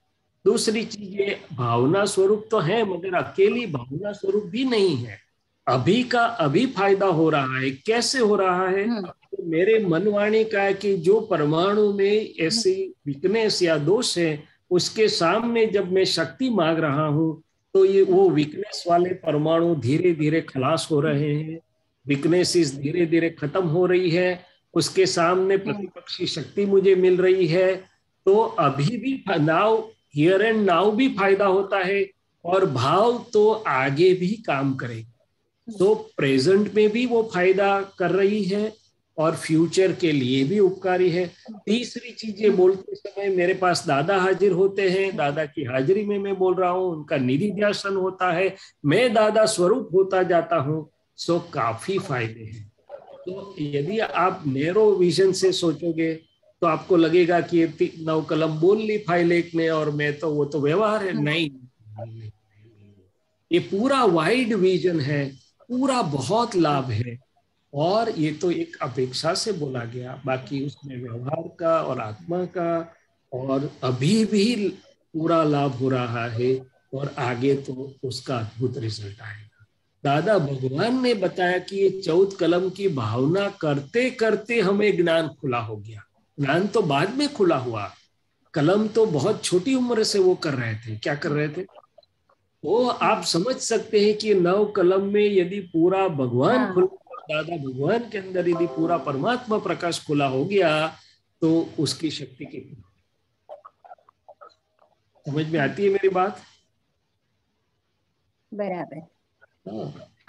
दूसरी चीज ये भावना स्वरूप तो है, मगर अकेली भावना स्वरूप भी नहीं है। अभी का अभी फायदा हो रहा है। कैसे हो रहा है? तो मेरे मनवाणी का है कि जो परमाणु में ऐसी वीकनेस या दोष है, उसके सामने जब मैं शक्ति मांग रहा हूं तो ये वो वीकनेस वाले परमाणु धीरे धीरे खलास हो रहे हैं, वीकनेसेस धीरे धीरे खत्म हो रही है, उसके सामने प्रतिपक्षी शक्ति मुझे मिल रही है। तो अभी भी नाउ हियर एंड नाउ भी फायदा होता है और भाव तो आगे भी काम करेगा। तो प्रेजेंट में भी वो फायदा कर रही है और फ्यूचर के लिए भी उपकारी है। तीसरी चीज ये बोलते समय मेरे पास दादा हाजिर होते हैं, दादा की हाजिरी में मैं बोल रहा हूँ, उनका निधि ध्यान होता है, मैं दादा स्वरूप होता जाता हूँ। सो काफी फायदे हैं। तो यदि आप नैरो विजन से सोचोगे तो आपको लगेगा कि ये 9 कलम बोल ली फाइल 1 ने और मैं तो वो तो व्यवहार है। नहीं, ये पूरा वाइड विजन है, पूरा बहुत लाभ है। और ये तो एक अपेक्षा से बोला गया, बाकी उसमें व्यवहार का और आत्मा का और अभी भी पूरा लाभ हो रहा है और आगे तो उसका अद्भुत रिजल्ट आएगा। दादा भगवान ने बताया कि ये 14 कलम की भावना करते करते हमें ज्ञान खुला हो गया। ज्ञान तो बाद में खुला हुआ, कलम तो बहुत छोटी उम्र से वो कर रहे थे। क्या कर रहे थे वो आप समझ सकते हैं कि 9 कलम में यदि पूरा भगवान खुला, दादा भगवान के अंदर यदि पूरा परमात्मा प्रकाश खुला हो गया तो उसकी शक्ति कितनी। समझ में आती है मेरी बात? बराबर।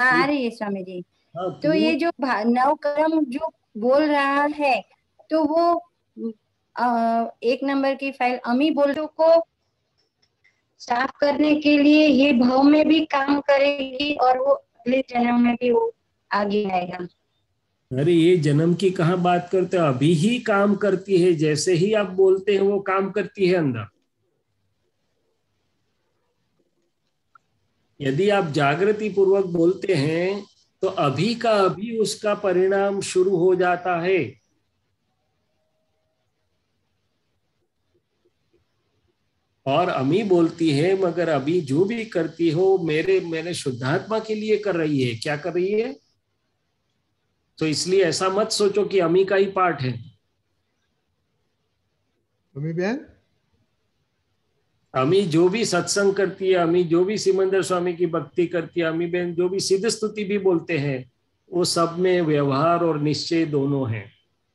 हाँ आ रही है स्वामी जी। तो ये जो 9 कलम जो बोल रहा है, तो वो 1 नंबर की फाइल अमी बोलो को साफ करने के लिए ये भाव में भी काम करेगी और वो अगले जन्म में भी वो आगे आएगा। अरे ये जन्म की कहाँ बात करते हो, अभी ही काम करती है। जैसे ही आप बोलते हैं वो काम करती है अंदर। यदि आप जागृति पूर्वक बोलते हैं तो अभी का अभी उसका परिणाम शुरू हो जाता है। और अमी बोलती है मगर अभी जो भी करती हो मेरे शुद्धात्मा के लिए कर रही है। क्या कर रही है? तो इसलिए ऐसा मत सोचो कि अमी का ही पार्ट है। अमी बहन, अमी जो भी सत्संग करती है, अमी जो भी सिमंदर स्वामी की भक्ति करती है, अमी बहन जो भी सिद्ध स्तुति भी बोलते हैं, वो सब में व्यवहार और निश्चय दोनों हैं।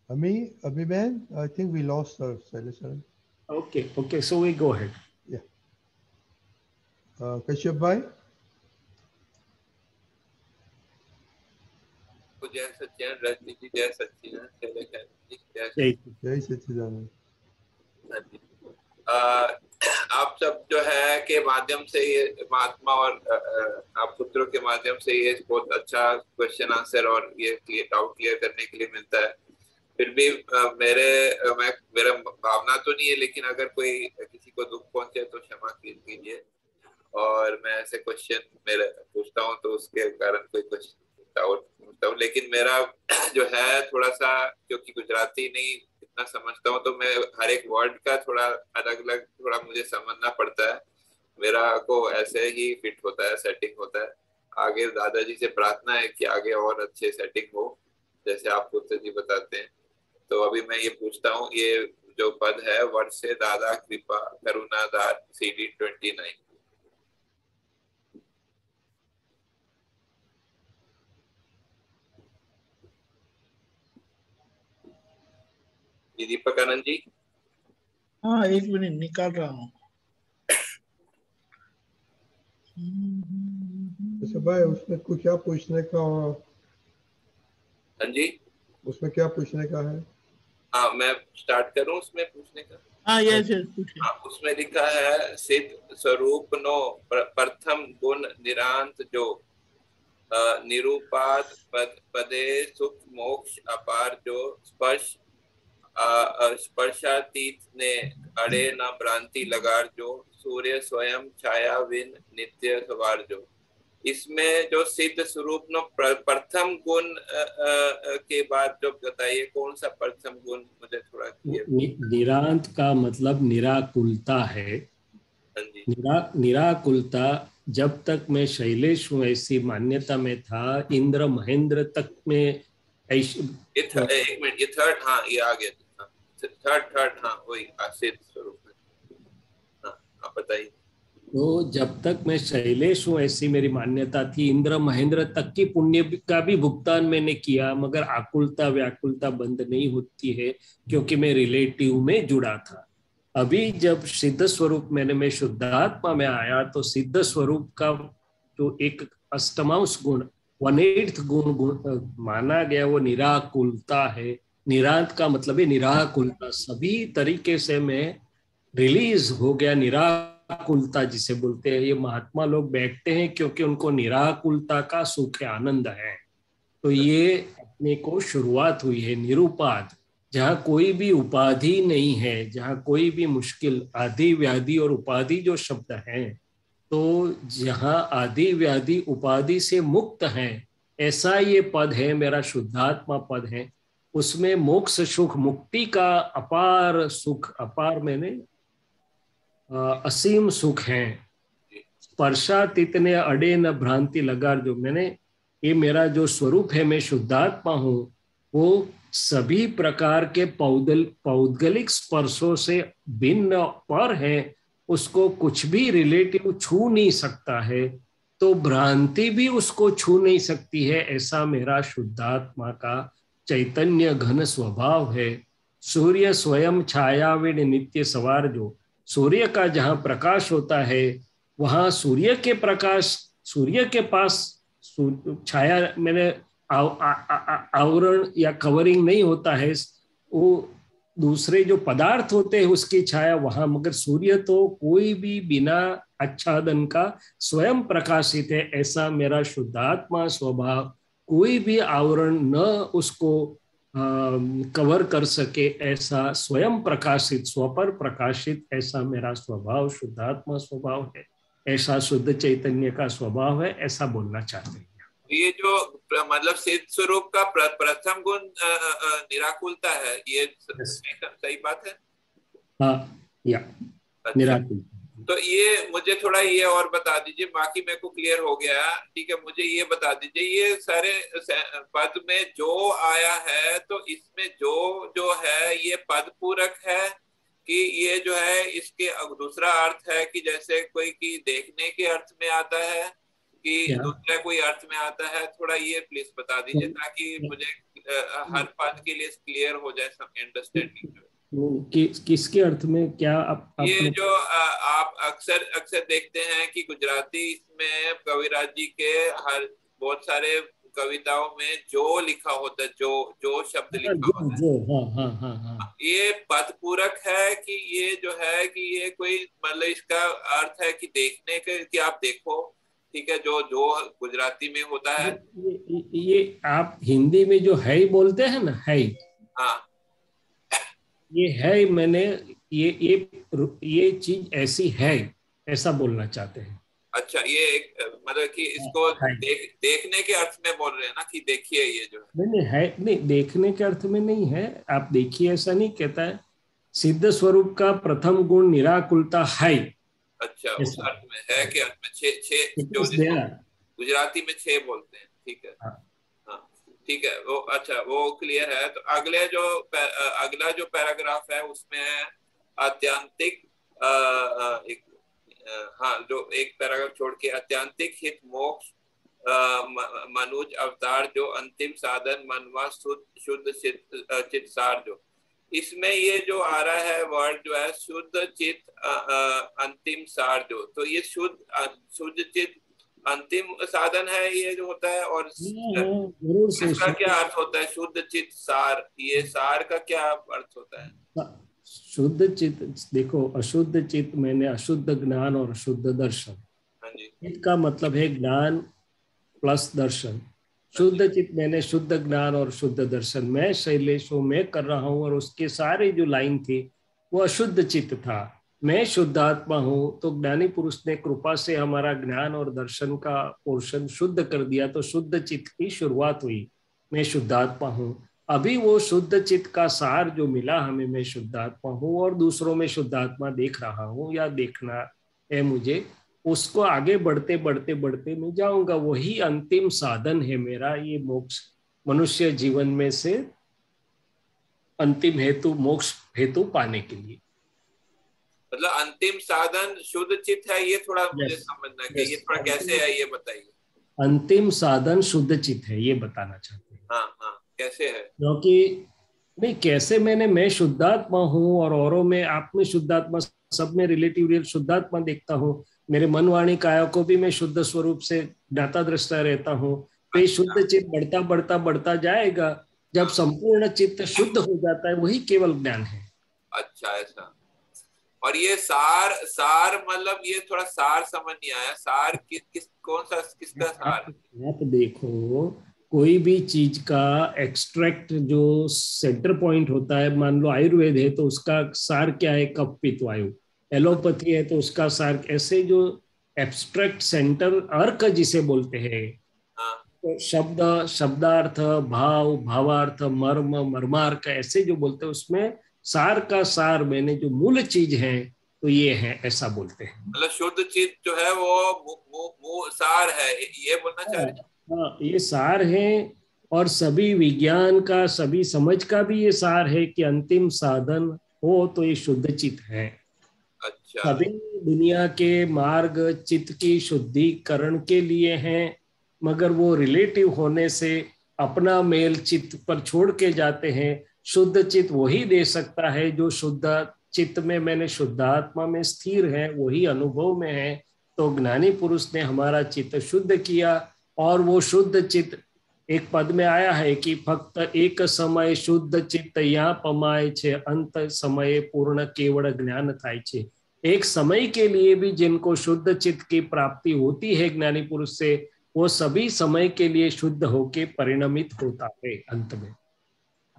अमी बहन, I think we lost her Shailesh sir. Okay, so we go ahead. Yeah. Kashyap bhai. जय सच्चिदानंद रजनी जी, जय सच्चिदानंद शैलेश जी, जय सच्चिदानंद। आप सब जो है के माध्यम से ये महात्मा और आप पुत्रों के माध्यम से ये बहुत अच्छा क्वेश्चन आंसर और ये डाउट क्लियर करने के लिए मिलता है। फिर भी मेरा भावना तो नहीं है, लेकिन अगर कोई किसी को दुख पहुंचे तो क्षमा कीजिए। और मैं ऐसे क्वेश्चन मेरे पूछता हूँ तो उसके कारण कोई कुछ डाउट सकता हूँ, लेकिन मेरा जो है थोड़ा सा, क्योंकि गुजराती नहीं इतना समझता हूँ, तो मैं हर एक वर्ड का थोड़ा अलग अलग थोड़ा मुझे समझना पड़ता है। मेरा को ऐसे ही फिट होता है, सेटिंग होता है। आगे दादाजी से प्रार्थना है कि आगे और अच्छे सेटिंग हो, जैसे आप पुत्र जी बताते हैं। तो अभी मैं ये पूछता हूँ, ये जो पद है, वर्ष से दादा कृपा करुणाधार CD 29। दीपक आनंद जी। हाँ, एक मिनट निकाल रहा हूँ। अच्छा भाई, उसमें कुछ क्या पूछने का? हाँ जी, उसमें क्या पूछने का है? हाँ, मैं स्टार्ट करूं उसमें पूछने का? हाँ, यस पूछिए। हाँ, उसमें लिखा है सिद्ध स्वरूप नो प्रथम गुण निरांत जो निरूपाद पदे सुख मोक्ष अपार जो स्पर्शातीत ने अड़े न भ्रांति लगार जो सूर्य स्वयं छाया विन नित्य सवार जो। इसमें जो सिद्ध स्वरूप नो प्रथम गुण के बाद जो बताइए, कौन सा प्रथम गुण मुझे थोड़ा निरांत का मतलब निराकुलता है। निराकुलता, जब तक मैं शैलेश हूँ ऐसी मान्यता में था, इंद्र महेंद्र तक में एक मिनट, ये थर्ड, हाँ ये आ गया, थर्ड, हाँ वही सिद्ध स्वरूप। हाँ, आप बताइए। तो जब तक मैं शैलेश हूँ ऐसी मेरी मान्यता थी, इंद्र महेंद्र तक की पुण्य का भी भुगतान मैंने किया, मगर आकुलता व्याकुलता बंद नहीं होती है, क्योंकि मैं रिलेटिव में जुड़ा था। अभी जब सिद्ध स्वरूप मैं शुद्धात्मा में आया, तो सिद्ध स्वरूप का जो एक अष्टमांश गुण 1/8 गुण माना गया, वो निराकुलता है। निरांत का मतलब है निराकुलता, सभी तरीके से मैं रिलीज हो गया। निराकुलता जिसे बोलते हैं, ये महात्मा लोग बैठते हैं क्योंकि उनको निराकुलता का सुख आनंद है। तो ये अपने को शुरुआत हुई है निरुपाद, जहाँ कोई भी उपाधि नहीं है, जहाँ कोई भी मुश्किल, आदि व्याधि और उपाधि जो शब्द हैं, तो जहाँ आदि व्याधि उपाधि से मुक्त हैं, ऐसा ये पद है, मेरा शुद्धात्मा पद है। उसमें मोक्ष सुख, मुक्ति का अपार सुख, अपार मैंने असीम सुख है। स्पर्शातीत ने अड़े न भ्रांति लगार जो, मैंने ये मेरा जो स्वरूप है, मैं शुद्धात्मा हूँ, वो सभी प्रकार के पौद्गलिक स्पर्शों से भिन्न पर है, उसको कुछ भी रिलेटिव छू नहीं सकता है, तो भ्रांति भी उसको छू नहीं सकती है। ऐसा मेरा शुद्धात्मा का चैतन्य घन स्वभाव है। सूर्य स्वयं छायाविन नित्य सवार जो, सूर्य का जहाँ प्रकाश होता है, वहाँ सूर्य के प्रकाश, सूर्य के पास छाया मैंने आवरण या कवरिंग नहीं होता है, वो दूसरे जो पदार्थ होते हैं उसकी छाया वहाँ, मगर सूर्य तो कोई भी बिना आच्छादन का स्वयं प्रकाशित है। ऐसा मेरा शुद्धात्मा स्वभाव, कोई भी आवरण न उसको कवर कर सके, ऐसा स्वयं प्रकाशित, स्वपर प्रकाशित, ऐसा मेरा स्वभाव शुद्धात्मा स्वभाव है। ऐसा शुद्ध चैतन्य का स्वभाव है, ऐसा बोलना चाहते हैं। ये जो मतलब सिद्ध स्वरूप का प्रथम गुण निराकुलता है, ये सही बात है? हाँ, या निराकुलता। तो ये मुझे थोड़ा ये और बता दीजिए, बाकी मेरे को क्लियर हो गया, ठीक है। मुझे ये बता दीजिए, ये सारे पद में जो आया है, तो इसमें जो है ये पद पूरक है कि ये जो है इसके दूसरा अर्थ है, कि जैसे कोई की देखने के अर्थ में आता है कि दूसरा कोई अर्थ में आता है? थोड़ा ये प्लीज बता दीजिए, ताकि मुझे हर पद के लिए क्लियर हो जाए अंडरस्टैंडिंग। किसके अर्थ में क्या ये जो आप अक्सर देखते हैं कि गुजराती इसमें कविराज जी के हर बहुत सारे कविताओं में जो लिखा होता है, जो शब्द लिखा होता है, हाँ। ये पद पूरक है कि ये जो है कि ये कोई मतलब इसका अर्थ है कि देखने के, कि आप देखो, ठीक है, जो गुजराती में होता है। ये आप हिंदी में जो है बोलते हैं ना, है, हाँ, ये है, मैंने ये चीज ऐसी है, ऐसा बोलना चाहते हैं। अच्छा, ये एक मतलब कि इसको देखने के अर्थ में बोल रहे हैं ना कि देखिए ये जो नहीं है, नहीं देखने के अर्थ में नहीं है। आप देखिए ऐसा नहीं कहता है। सिद्ध स्वरूप का प्रथम गुण निराकुलता है। अच्छा, उस अर्थ में है कि अर्थ में छह जो गुजराती में 6 बोलते हैं, ठीक है। हाँ ठीक है, वो अच्छा वो क्लियर है। तो अगला जो पैराग्राफ है उसमें है आत्यांतिक हाँ, जो एक पैराग्राफ छोड़ के आत्यांतिक हित मोक्ष मनुज अवतार जो अंतिम साधन मनवा शुद्ध चित सार, जो इसमें ये जो आ रहा है वर्ड जो है शुद्ध चित अंतिम सार, जो तो ये शुद्ध चित अंतिम साधन है ये जो होता है, और इसका क्या अर्थ होता है शुद्ध चित सार? ये सार का क्या अर्थ होता है? शुद्ध चित देखो, अशुद्ध चित मैंने अशुद्ध ज्ञान और अशुद्ध दर्शन। चित का मतलब है ज्ञान प्लस दर्शन। शुद्ध चित मैंने शुद्ध ज्ञान और शुद्ध दर्शन। मैं शैलेश हूँ, मैं कर रहा हूँ, और उसके सारे जो लाइन थी वो अशुद्ध चित था। मैं शुद्धात्मा हूँ, तो ज्ञानी पुरुष ने कृपा से हमारा ज्ञान और दर्शन का पोर्शन शुद्ध कर दिया, तो शुद्ध चित की शुरुआत हुई। मैं शुद्धात्मा हूँ। अभी वो शुद्ध चित का सार जो मिला हमें, मैं शुद्धात्मा हूँ और दूसरों में शुद्धात्मा देख रहा हूँ या देखना है मुझे, उसको आगे बढ़ते बढ़ते बढ़ते मैं जाऊंगा। वही अंतिम साधन है मेरा, ये मोक्ष मनुष्य जीवन में से अंतिम हेतु, मोक्ष हेतु पाने के लिए। मतलब अंतिम साधन शुद्ध चित है, ये थोड़ा मुझे समझना है, ये थोड़ा कैसे है ये बताइए। अंतिम साधन शुद्ध चित है, ये बताना चाहते हैं। हाँ हाँ, कैसे है? क्योंकि नहीं, कैसे मैं शुद्धात्मा हूँ और औरों में आप में शुद्धात्मा, सब में रिलेटिव रियल शुद्धात्मा देखता हूँ। मेरे मन वाणी काया को भी मैं शुद्ध स्वरूप से ज्ञाता दृष्टा रहता हूँ। तो ये शुद्ध चित्त बढ़ता बढ़ता बढ़ता जाएगा। जब संपूर्ण चित्त शुद्ध हो जाता है, वही केवल ज्ञान है। अच्छा, ऐसा। और ये सार मतलब ये थोड़ा सार समझ नहीं आया। सार किसका सार? आप देखो, कोई भी चीज का एक्सट्रैक्ट जो सेंटर पॉइंट होता है, मान लो आयुर्वेद है तो उसका सार क्या है? कफ पित्त वायु। एलोपैथी है तो उसका सार, ऐसे जो एब्स्ट्रैक्ट सेंटर अर्क जिसे बोलते हैं, तो शब्द शब्दार्थ, भाव भावार्थ, मर्म मर्मार्थ, ऐसे जो बोलते हैं, उसमें सार का सार मैंने जो मूल चीज है तो ये है, ऐसा बोलते हैं। मतलब शुद्ध चीज जो है वो सार है, ये बोलना चाह रहे हैं? हाँ, ये सार है। और सभी विज्ञान का, सभी समझ का भी ये सार है कि अंतिम साधन हो तो ये शुद्ध चित है। अच्छा। सभी दुनिया के मार्ग चित्त की शुद्धिकरण के लिए हैं, मगर वो रिलेटिव होने से अपना मेल चित्त पर छोड़ के जाते हैं। शुद्ध चित्त वही दे सकता है जो शुद्ध चित्त में, मैंने शुद्धात्मा में स्थिर है, वही अनुभव में है। तो ज्ञानी पुरुष ने हमारा चित्त शुद्ध किया, और वो शुद्ध चित्त एक पद में आया है कि फक्त एक समय शुद्ध चित्त यहाँ पमाय छे, अंत समय पूर्ण केवल ज्ञान थाय छे। एक समय के लिए भी जिनको शुद्ध चित्त की प्राप्ति होती है ज्ञानी पुरुष से, वो सभी समय के लिए शुद्ध होके परिणमित होता है अंत में।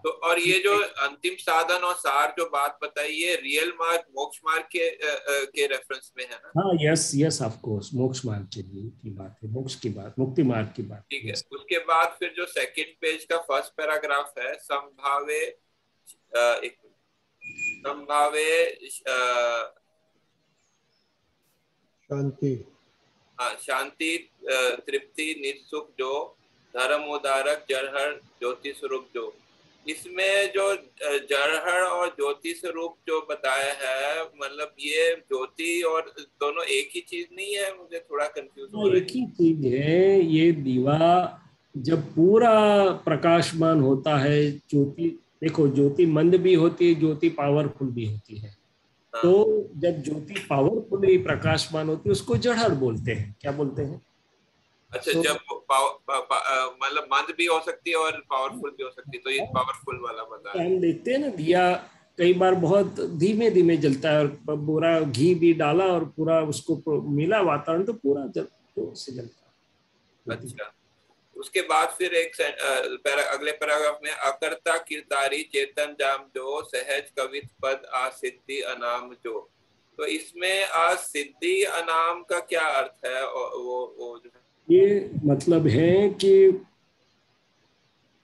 तो और ये जो अंतिम साधन और सार जो बात बताई, ये रियल मार्ग मोक्ष मार्ग के रेफरेंस में है ना? हाँ, यस ऑफ कोर्स, मोक्ष मार्ग के लिए की बात है, मोक्ष की बात, मुक्ति मार्ग की बात। ठीक है। उसके बाद फिर जो सेकंड पेज का फर्स्ट पैराग्राफ है, संभावे शांति तृप्ति निसुख जो धर्म उदारक जरहर ज्योति स्वरूप, जो इसमें जो जरहर और ज्योति स्वरूप जो बताया है, मतलब ये ज्योति और दोनों एक ही चीज नहीं है? मुझे थोड़ा कंफ्यूज हो रहा है। एक ही चीज है। ये दीवा जब पूरा प्रकाशमान होता है, ज्योति देखो, ज्योति मंद भी होती है, ज्योति पावरफुल भी होती है। तो जब ज्योति पावरफुल प्रकाशमान होती है, उसको जड़हर बोलते हैं। क्या बोलते हैं? अच्छा, जब मतलब मंद भी हो सकती है और पावरफुल भी हो सकती है, तो ये पावरफुल वाला बता रहे हैं। हम देखते हैं ना, दिया कई बार बहुत धीमे धीमे जलता है, और पूरा घी भी डाला और पूरा उसको मिला वातावरण, तो पूरा से जलता है। अच्छा, उसके बाद फिर एक अगले पैराग्राफ में अकर्ता कीर्तारी चेतन जाम जो सहज कवित पद आ सिद्धि अनाम जो, तो इसमें सिद्धि अनाम का क्या अर्थ है? वो जो ये मतलब है कि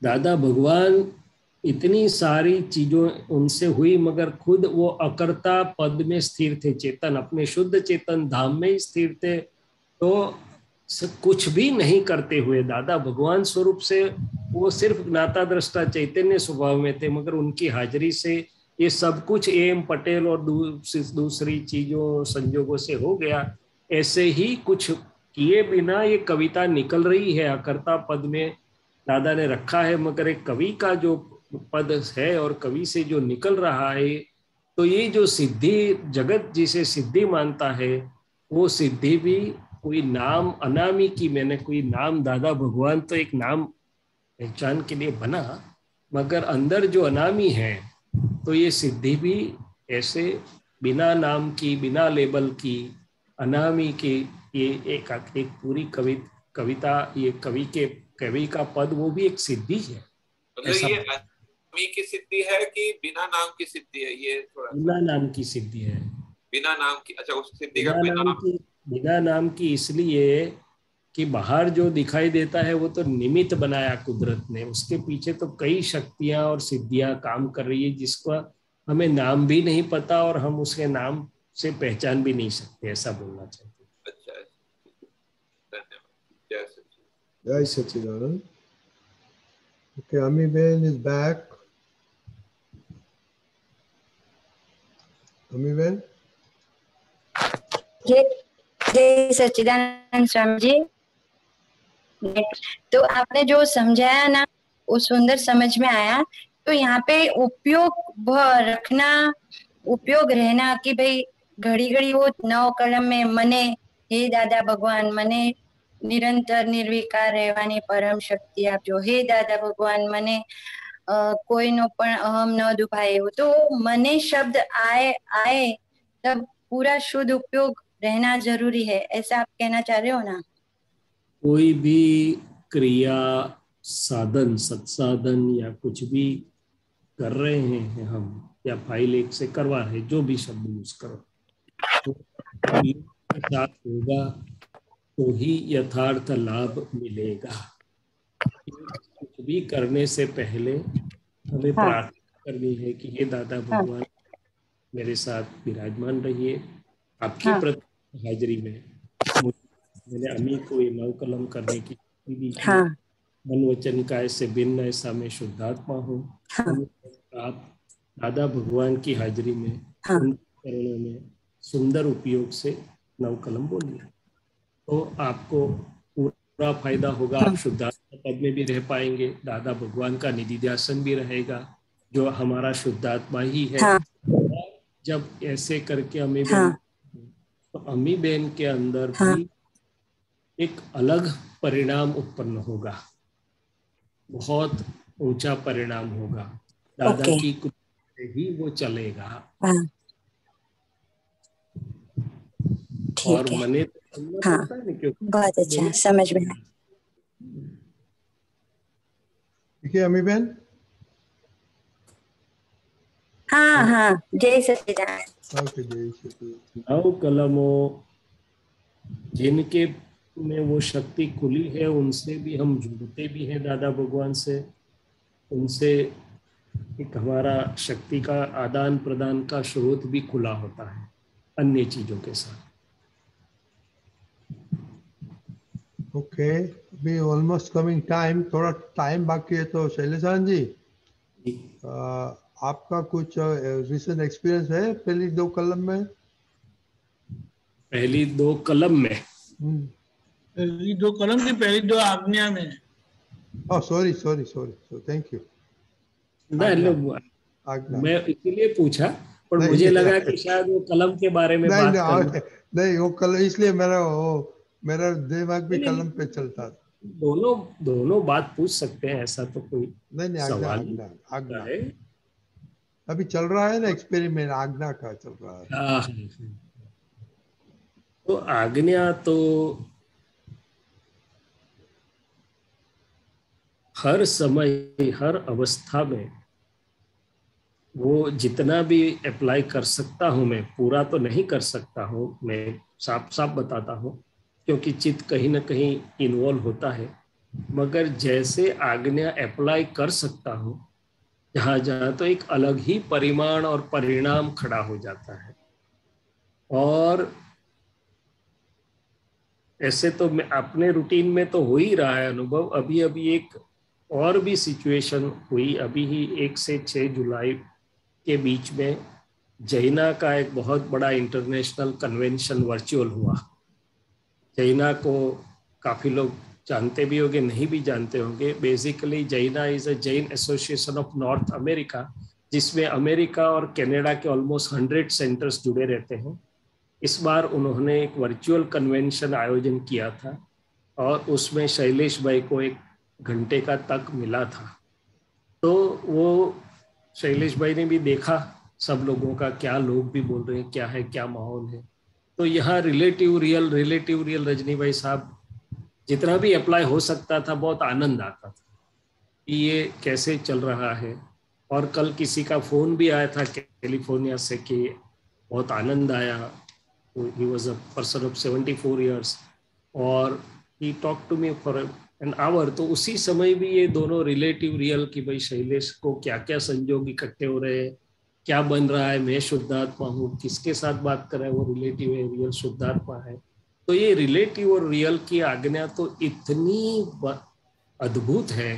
दादा भगवान इतनी सारी चीजों उनसे हुई, मगर खुद वो अकर्ता पद में स्थिर थे, चेतन अपने शुद्ध चेतन धाम में ही स्थिर थे। तो कुछ भी नहीं करते हुए दादा भगवान स्वरूप से वो सिर्फ ज्ञाता दृष्टा चैतन्य स्वभाव में थे, मगर उनकी हाजिरी से ये सब कुछ एम पटेल और दूसरी चीजों संजोगों से हो गया। ऐसे ही कुछ किए बिना ये कविता निकल रही है, अकर्ता पद में दादा ने रखा है, मगर एक कवि का जो पद है और कवि से जो निकल रहा है, तो ये जो सिद्धि जगत जिसे सिद्धि मानता है, वो सिद्धि भी कोई नाम अनामी की, मैंने कोई नाम दादा भगवान तो एक नाम पहचान के लिए बना, मगर अंदर जो अनामी है, तो ये सिद्धि भी ऐसे बिना नाम की, बिना लेबल की, अनामी की, ये एक पूरी कविता, ये कवि का पद वो भी एक सिद्धि है। मतलब ये अनामी की सिद्धि है कि बिना नाम की सिद्धि है? ये थोड़ा बिना नाम की सिद्धि है। बिना नाम की, अच्छा, उस सिद्धि का कोई नाम? बिना नाम की इसलिए कि बाहर जो दिखाई देता है वो तो निमित्त बनाया कुदरत ने, उसके पीछे तो कई शक्तियां और सिद्धियां काम कर रही है, जिसका हमें नाम भी नहीं पता और हम उसके नाम से पहचान भी नहीं सकते, ऐसा बोलना चाहते हैं। अच्छा, धन्यवाद। जय सच्चिदानंद। Okay, Ami Ben is back. Ami Ben? जय सच्चिदानंद स्वामी जी। तो आपने जो समझाया ना वो सुंदर समझ में आया। तो यहाँ पे उपयोग रखना, उपयोग रहना कि भाई घड़ी घड़ी वो 9 कलम में मने हे दादा भगवान मने निरंतर निर्विकार रहवानी परम शक्ति आपजो, हे दादा भगवान मने कोईनो पण अहम न दुभाए। तो मने शब्द आए तब पूरा शुद्ध उपयोग रहना जरूरी है, ऐसा आप कहना चाह रहे हो ना? कोई भी क्रिया, साधन, सत्साधन या कुछ भी कर रहे हैं हम, या फाइल एक से करवा रहे, जो भी शब्द यूज करो, तो के साथ होगा तो ही यथार्थ लाभ मिलेगा। कुछ भी करने से पहले हमें प्रार्थना करनी है कि हे दादा भगवान मेरे साथ विराजमान रहिए, आपकी प्रति हाजिरी में मैंने अमी को ये 9 कलम करने की दी थी। मन वचन काय से भिन्न ऐसा मैं शुद्धात्मा हूँ। आप दादा भगवान की हाजिरी में उन चरणों में सुंदर उपयोग से 9 कलम बोलिए, तो आपको पूरा फायदा होगा। आप शुद्धात्मा पद में भी रह पाएंगे, दादा भगवान का निधिध्यासन भी रहेगा जो हमारा शुद्धात्मा ही है। जब ऐसे करके अम्मी बहन, तो अम्मी बहन के अंदर भी एक अलग परिणाम उत्पन्न होगा, बहुत ऊंचा परिणाम होगा। दादा की कृपा से ही वो चलेगा। और मने पड़ता है ना, क्योंकि बहुत अच्छा समझ में। ठीक है अम्मी बहन। हाँ, जय सच्चिदानंद। ओके, जय सच्चिदानंद। 9 कलमों जिनके में वो शक्ति खुली है, उनसे भी हम जुड़ते भी हैं दादा भगवान से। उनसे एक हमारा शक्ति का आदान प्रदान का स्रोत भी खुला होता है अन्य चीजों के साथ। ओके, अभी ऑलमोस्ट कमिंग टाइम, थोड़ा टाइम बाकी है। तो शैलेशान जी, आपका कुछ रिसेंट एक्सपीरियंस है पहली 2 कलम में? पहली 2 कलम में? पहली 2 कलम की पहली 2 आज्ञा में। Oh sorry, thank you. मैं इसीलिए पूछा, पर मुझे लगा कि शायद वो कलम के बारे में बात नहीं, वो कलम, इसलिए मेरा दिमाग भी कलम पे चलता था। दोनों बात पूछ सकते हैं, ऐसा तो कोई सवाल आज्ञा है। अभी चल रहा है ना एक्सपेरिमेंट, आज्ञा का चल रहा है। तो आज्ञा तो हर समय हर अवस्था में वो जितना भी अप्लाई कर सकता हूँ मैं, पूरा तो नहीं कर सकता हूँ, मैं साफ साफ बताता हूँ, क्योंकि चित्त कहीं ना कहीं इन्वॉल्व होता है, मगर जैसे आज्ञा अप्लाई कर सकता हूँ जहाँ जहाँ, तो एक अलग ही परिमाण और परिणाम खड़ा हो जाता है। और ऐसे तो मैं अपने रूटीन में तो हो ही रहा है अनुभव। अभी अभी एक और भी सिचुएशन हुई, अभी ही 1 से 6 जुलाई के बीच में जैना का एक बहुत बड़ा इंटरनेशनल कन्वेंशन वर्चुअल हुआ। जैना को काफ़ी लोग जानते भी होंगे, नहीं भी जानते होंगे। बेसिकली जैना is a Jain association of north America, जिसमें अमेरिका और कनाडा के ऑलमोस्ट 100 सेंटर्स जुड़े रहते हैं। इस बार उन्होंने एक वर्चुअल कन्वेंशन आयोजन किया था और उसमें शैलेश भाई को 1 घंटे का तक मिला था। तो वो शैलेश भाई ने भी देखा सब लोगों का, क्या लोग भी बोल रहे हैं, क्या है, क्या माहौल है। तो यहाँ रिलेटिव रियल रजनी भाई साहब, जितना भी अप्लाई हो सकता था, बहुत आनंद आता था कि ये कैसे चल रहा है। और कल किसी का फोन भी आया था कैलिफोर्निया से कि बहुत आनंद आया। He was a person of 74 years और he talk to me for an hour. तो उसी समय भी ये दोनों रिलेटिव रियल कि भाई शैलेश को क्या क्या संयोग इकट्ठे हो रहे हैं, क्या बन रहा है, मैं शुद्धात्मा हूँ, किसके साथ बात कर रहा है, वो रिलेटिव है, रियल शुद्धात्मा है। तो ये रिलेटिव और रियल की आज्ञा तो इतनी अद्भुत है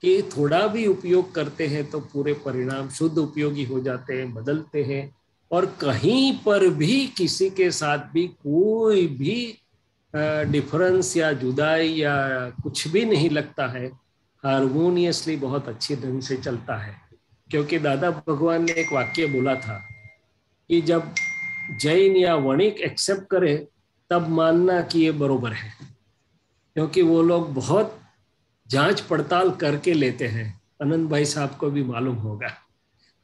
कि थोड़ा भी उपयोग करते हैं तो पूरे परिणाम शुद्ध उपयोगी हो जाते हैं, बदलते हैं। और कहीं पर भी किसी के साथ भी कोई भी डिफरेंस या जुदाई या कुछ भी नहीं लगता है, हारमोनियसली बहुत अच्छी ढंग से चलता है। क्योंकि दादा भगवान ने एक वाक्य बोला था कि जब जैन या वणिक एक्सेप्ट करे तब मानना कि ये बरोबर है, क्योंकि वो लोग बहुत जांच पड़ताल करके लेते हैं। आनंद भाई साहब को भी मालूम होगा,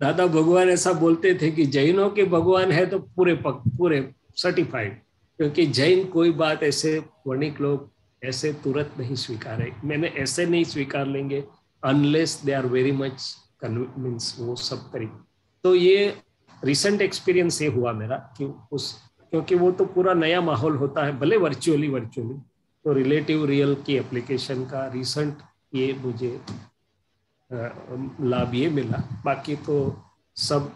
दादा भगवान ऐसा बोलते थे कि जैनों के भगवान है तो पूरे सर्टिफाइड, क्योंकि जैन कोई बात ऐसे वणिक लोग ऐसे तुरंत नहीं स्वीकारे, मैंने ऐसे नहीं स्वीकार लेंगे unless they are very much convince, वो सब तरीके। तो ये रिसेंट एक्सपीरियंस ये हुआ मेरा कि क्योंकि वो तो पूरा नया माहौल होता है, भले वर्चुअली तो रिलेटिव रियल की एप्लीकेशन का रिसेंट ये मुझे लाभ ये मिला। बाकी तो सब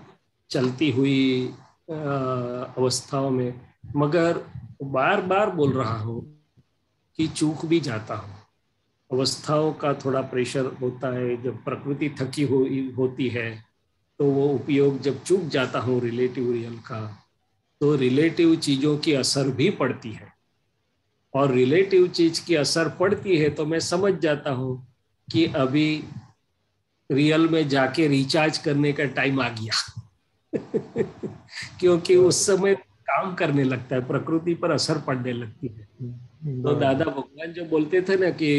चलती हुई अवस्थाओं में, मगर बार बार बोल रहा हूँ कि चूक भी जाता हूँ। अवस्थाओं का थोड़ा प्रेशर होता है, जब प्रकृति थकी होती है तो वो उपयोग जब चूक जाता हूँ रिलेटिव रियल का, तो रिलेटिव चीज़ों की असर भी पड़ती है। और रिलेटिव चीज़ की असर पड़ती है तो मैं समझ जाता हूँ कि अभी रियल में जाके रिचार्ज करने का टाइम आ गया क्योंकि उस समय काम करने लगता है, प्रकृति पर असर पड़ने लगती है। तो दादा भगवान जो बोलते थे ना कि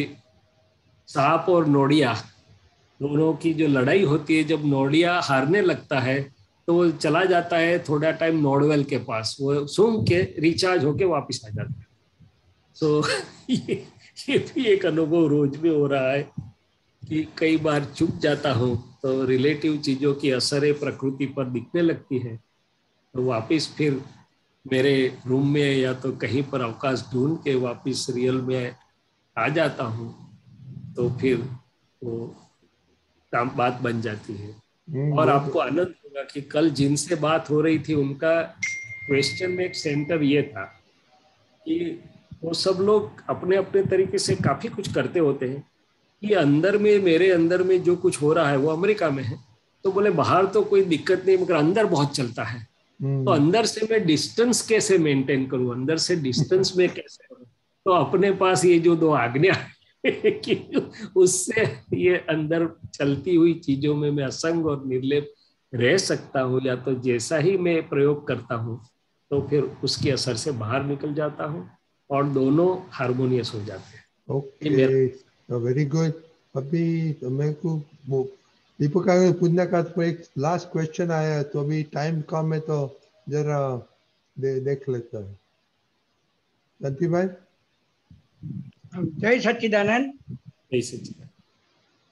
सांप और नोड़िया दोनों की जो लड़ाई होती है, जब नोड़िया हारने लगता है तो वो चला जाता है थोड़ा टाइम नोडवेल के पास, वो सूंघ के रिचार्ज होके वापस आ जाता है। तो ये भी एक अनुभव रोज में हो रहा है कि कई बार चुप जाता हूँ तो रिलेटिव चीज़ों की असरें प्रकृति पर दिखने लगती है, तो वापस फिर मेरे रूम में या तो कहीं पर अवकाश ढूंढ के वापस रियल में आ जाता हूँ, तो फिर वो काम बात बन जाती है। और आपको आनंद होगा कि कल जिनसे बात हो रही थी उनका क्वेश्चन में एक सेंटर ये था कि वो सब लोग अपने अपने तरीके से काफी कुछ करते होते हैं कि अंदर में, मेरे अंदर में जो कुछ हो रहा है, वो अमेरिका में है तो बोले बाहर तो कोई दिक्कत नहीं, मगर अंदर बहुत चलता है। तो अंदर से मैं डिस्टेंस कैसे मेंटेन करूं, अंदर से डिस्टेंस में कैसे करूं? तो अपने पास ये जो 2 आज्ञा कि उससे ये अंदर चलती हुई चीजों में मैं असंग और निर्लेप रह सकता हूँ, या तो जैसा ही मैं प्रयोग करता हूँ तो फिर उसके असर से बाहर निकल जाता हूँ और दोनों हार्मोनियस हो जाते हैं। Okay, very good. अभी मेरे को दीपक का पूछने का तो एक लास्ट क्वेश्चन आया है, तो अभी टाइम कम है तो जरा देख लेता है। शांति भाई। जय सच्चिदानंद। जय सच्चिदानंद।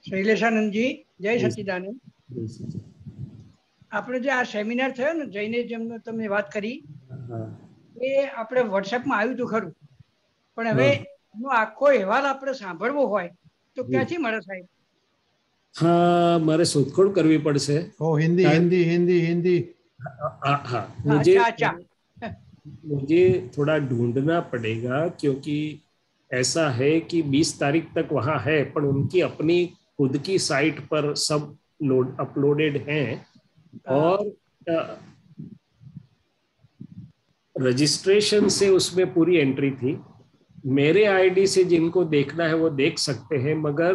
शैलेशानंद जी, जय सच्चिदानंद। આપણે જે આ સેમિનાર થયો ને જૈનિઝમનો તમે વાત કરી એ આપણે વોટ્સએપમાં આવ્યું હતું ખરું, પણ હવે એનો આખો અહેવાલ આપણે સાંભળવો હોય તો ક્યાંથી મળે સાહેબ? हाँ, मारे शोधखोळ करवी पड़से। ओ हिंदी हिंदी हिंदी हिंदी हाँ, मुझे थोड़ा ढूंढना पड़ेगा, क्योंकि ऐसा है कि 20 तारीख तक वहाँ है, पर उनकी अपनी खुद की साइट पर सब अपलोडेड हैं और रजिस्ट्रेशन से उसमें पूरी एंट्री थी। मेरे आईडी से जिनको देखना है वो देख सकते हैं, मगर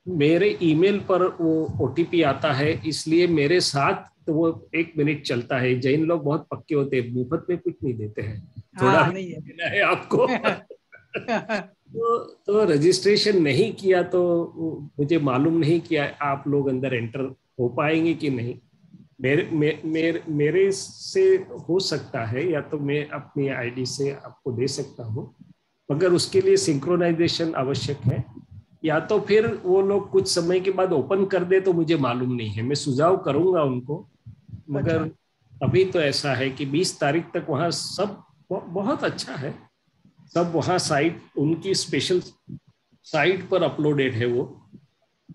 मेरे ईमेल पर वो ओटीपी आता है, इसलिए मेरे साथ तो वो 1 मिनट चलता है। जैन लोग बहुत पक्के होते हैं, मुफ्त में कुछ नहीं देते हैं, थोड़ा देना है आपको। तो रजिस्ट्रेशन नहीं किया तो मुझे मालूम नहीं किया आप लोग अंदर एंटर हो पाएंगे कि नहीं। मेरे से हो सकता है, या तो मैं अपनी आईडी से आपको दे सकता हूँ, मगर उसके लिए सिंक्रोनाइजेशन आवश्यक है, या तो फिर वो लोग कुछ समय के बाद ओपन कर दे तो मुझे मालूम नहीं है। मैं सुझाव करूंगा उनको, मगर अभी तो ऐसा है कि 20 तारीख तक वहाँ सब बहुत अच्छा है, सब वहाँ साइट उनकी स्पेशल साइट पर अपलोडेड है वो,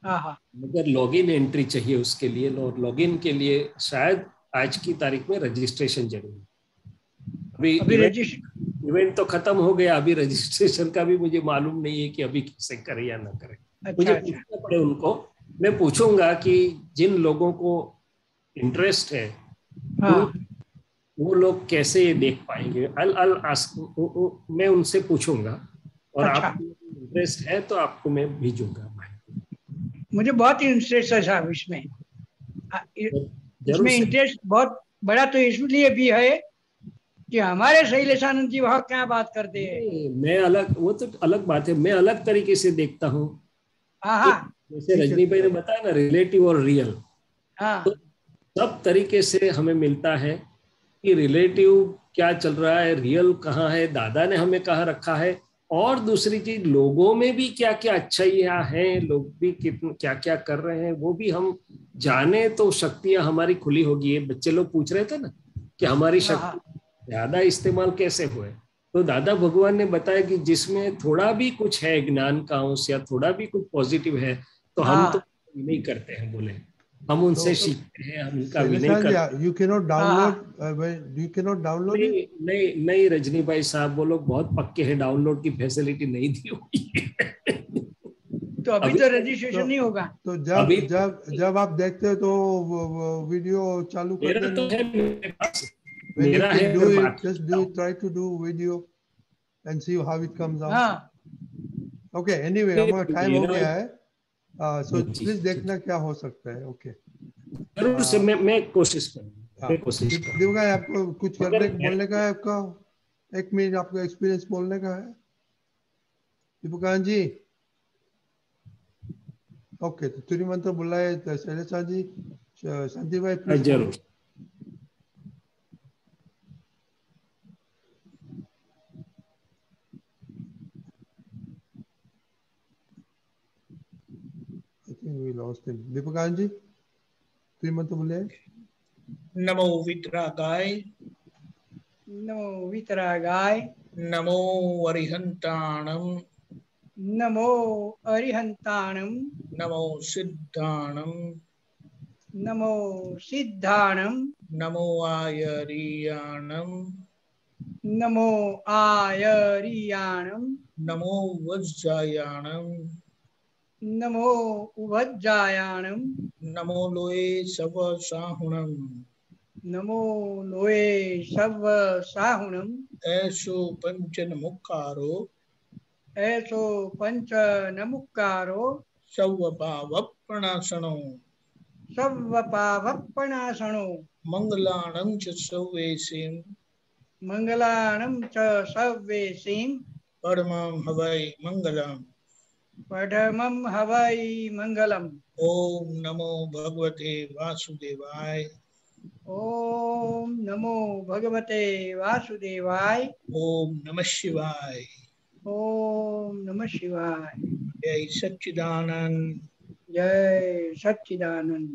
मगर लॉगिन एंट्री चाहिए उसके लिए, और लॉगिन के लिए शायद आज की तारीख में रजिस्ट्रेशन जरूरी। अभी इवेंट तो खत्म हो गया, अभी रजिस्ट्रेशन का भी मुझे मालूम नहीं है कि अभी कैसे करें या ना करें। मुझे पूछना पड़े उनको। मैं पूछूंगा कि जिन लोगों को इंटरेस्ट है वो लोग कैसे ये देख पाएंगे। मैं उनसे पूछूंगा, और आप इंटरेस्ट है तो आपको मैं भेजूंगा। मुझे बहुत इंटरेस्ट है साहब इसमें इंटरेस्ट बहुत बड़ा तो इसलिए भी है कि हमारे शैलेशानंद जी वहाँ क्या बात करते हैं। मैं अलग, वो तो अलग बात है, मैं अलग तरीके से देखता हूँ। जैसे रजनी भाई ने बताया ना, रिलेटिव और रियल, तो सब तरीके से हमें मिलता है कि रिलेटिव क्या चल रहा है, रियल कहाँ है, दादा ने हमें कहाँ रखा है, और दूसरी चीज लोगों में भी क्या क्या अच्छाइयाँ हैं, लोग भी कितने क्या क्या कर रहे हैं वो भी हम जाने तो शक्तियाँ हमारी खुली होगी। बच्चे लोग पूछ रहे थे ना कि हमारी शक्ति ज्यादा इस्तेमाल कैसे हुए, तो दादा भगवान ने बताया कि जिसमें थोड़ा भी कुछ है ज्ञान का अंश या थोड़ा भी कुछ पॉजिटिव है तो हम तो नहीं करते हैं, बोले हम उनसे सीखते हैं, हम उनका विनय करते। You cannot download, you cannot download it? नहीं रजनी भाई साहब, वो लोग बहुत पक्के हैं, डाउनलोड की फैसिलिटी नहीं दी हुई है। तो अभी तो रजिस्ट्रेशन नहीं होगा। तो जब आप देखते हो तो वीडियो चालू कर देना। तो है मेरे पास, मेरा है, just try to do video and see how it comes out. Okay, anyway, हमारा टाइम हो गया है, so प्लीज देखना क्या हो सकता है। ओके, जरूर से मैं कोशिश करूंगा। दिवगा आपको कुछ करने बोलने का है, आपका 1 मिनट आपका एक्सपीरियंस बोलने का है दीपकान जी। ओके, तो तुरी मंत्र बुलाए शैलेश जी, शांति भाई प्लीज। जरूर। We lost him. दीपकान जी श्रीमंत बोले। नमो वितरागाय, नमो वितरागाय, नमो अरिहंताणम, नमो अरिहंताणम, नमो सिद्धाणम, नमो सिद्धाणम, नमो आयरियाणम, नमो आयरियाणम, नमो वज्जायाणम, नमो उभज्जायाणम, नमो लोए सव साहुणम, नमो लोए सव साहुणम, ऐसो पंच नमुकारो, ऐसो पंच नमुकारो, सव पावपणासनो, सव पावपणासनो, मंगलाणं च सवेसिं, मंगलाणं च सवेसिं, परमं हवै मंगलम्, परमं हवै मंगलम्। ओम नमो भगवते वासुदेवाय, ओम नमो भगवते वासुदेवाय, ओम नमः शिवाय, ओम नमः शिवाय। जय सच्चिदानंद, जय सच्चिदानंद।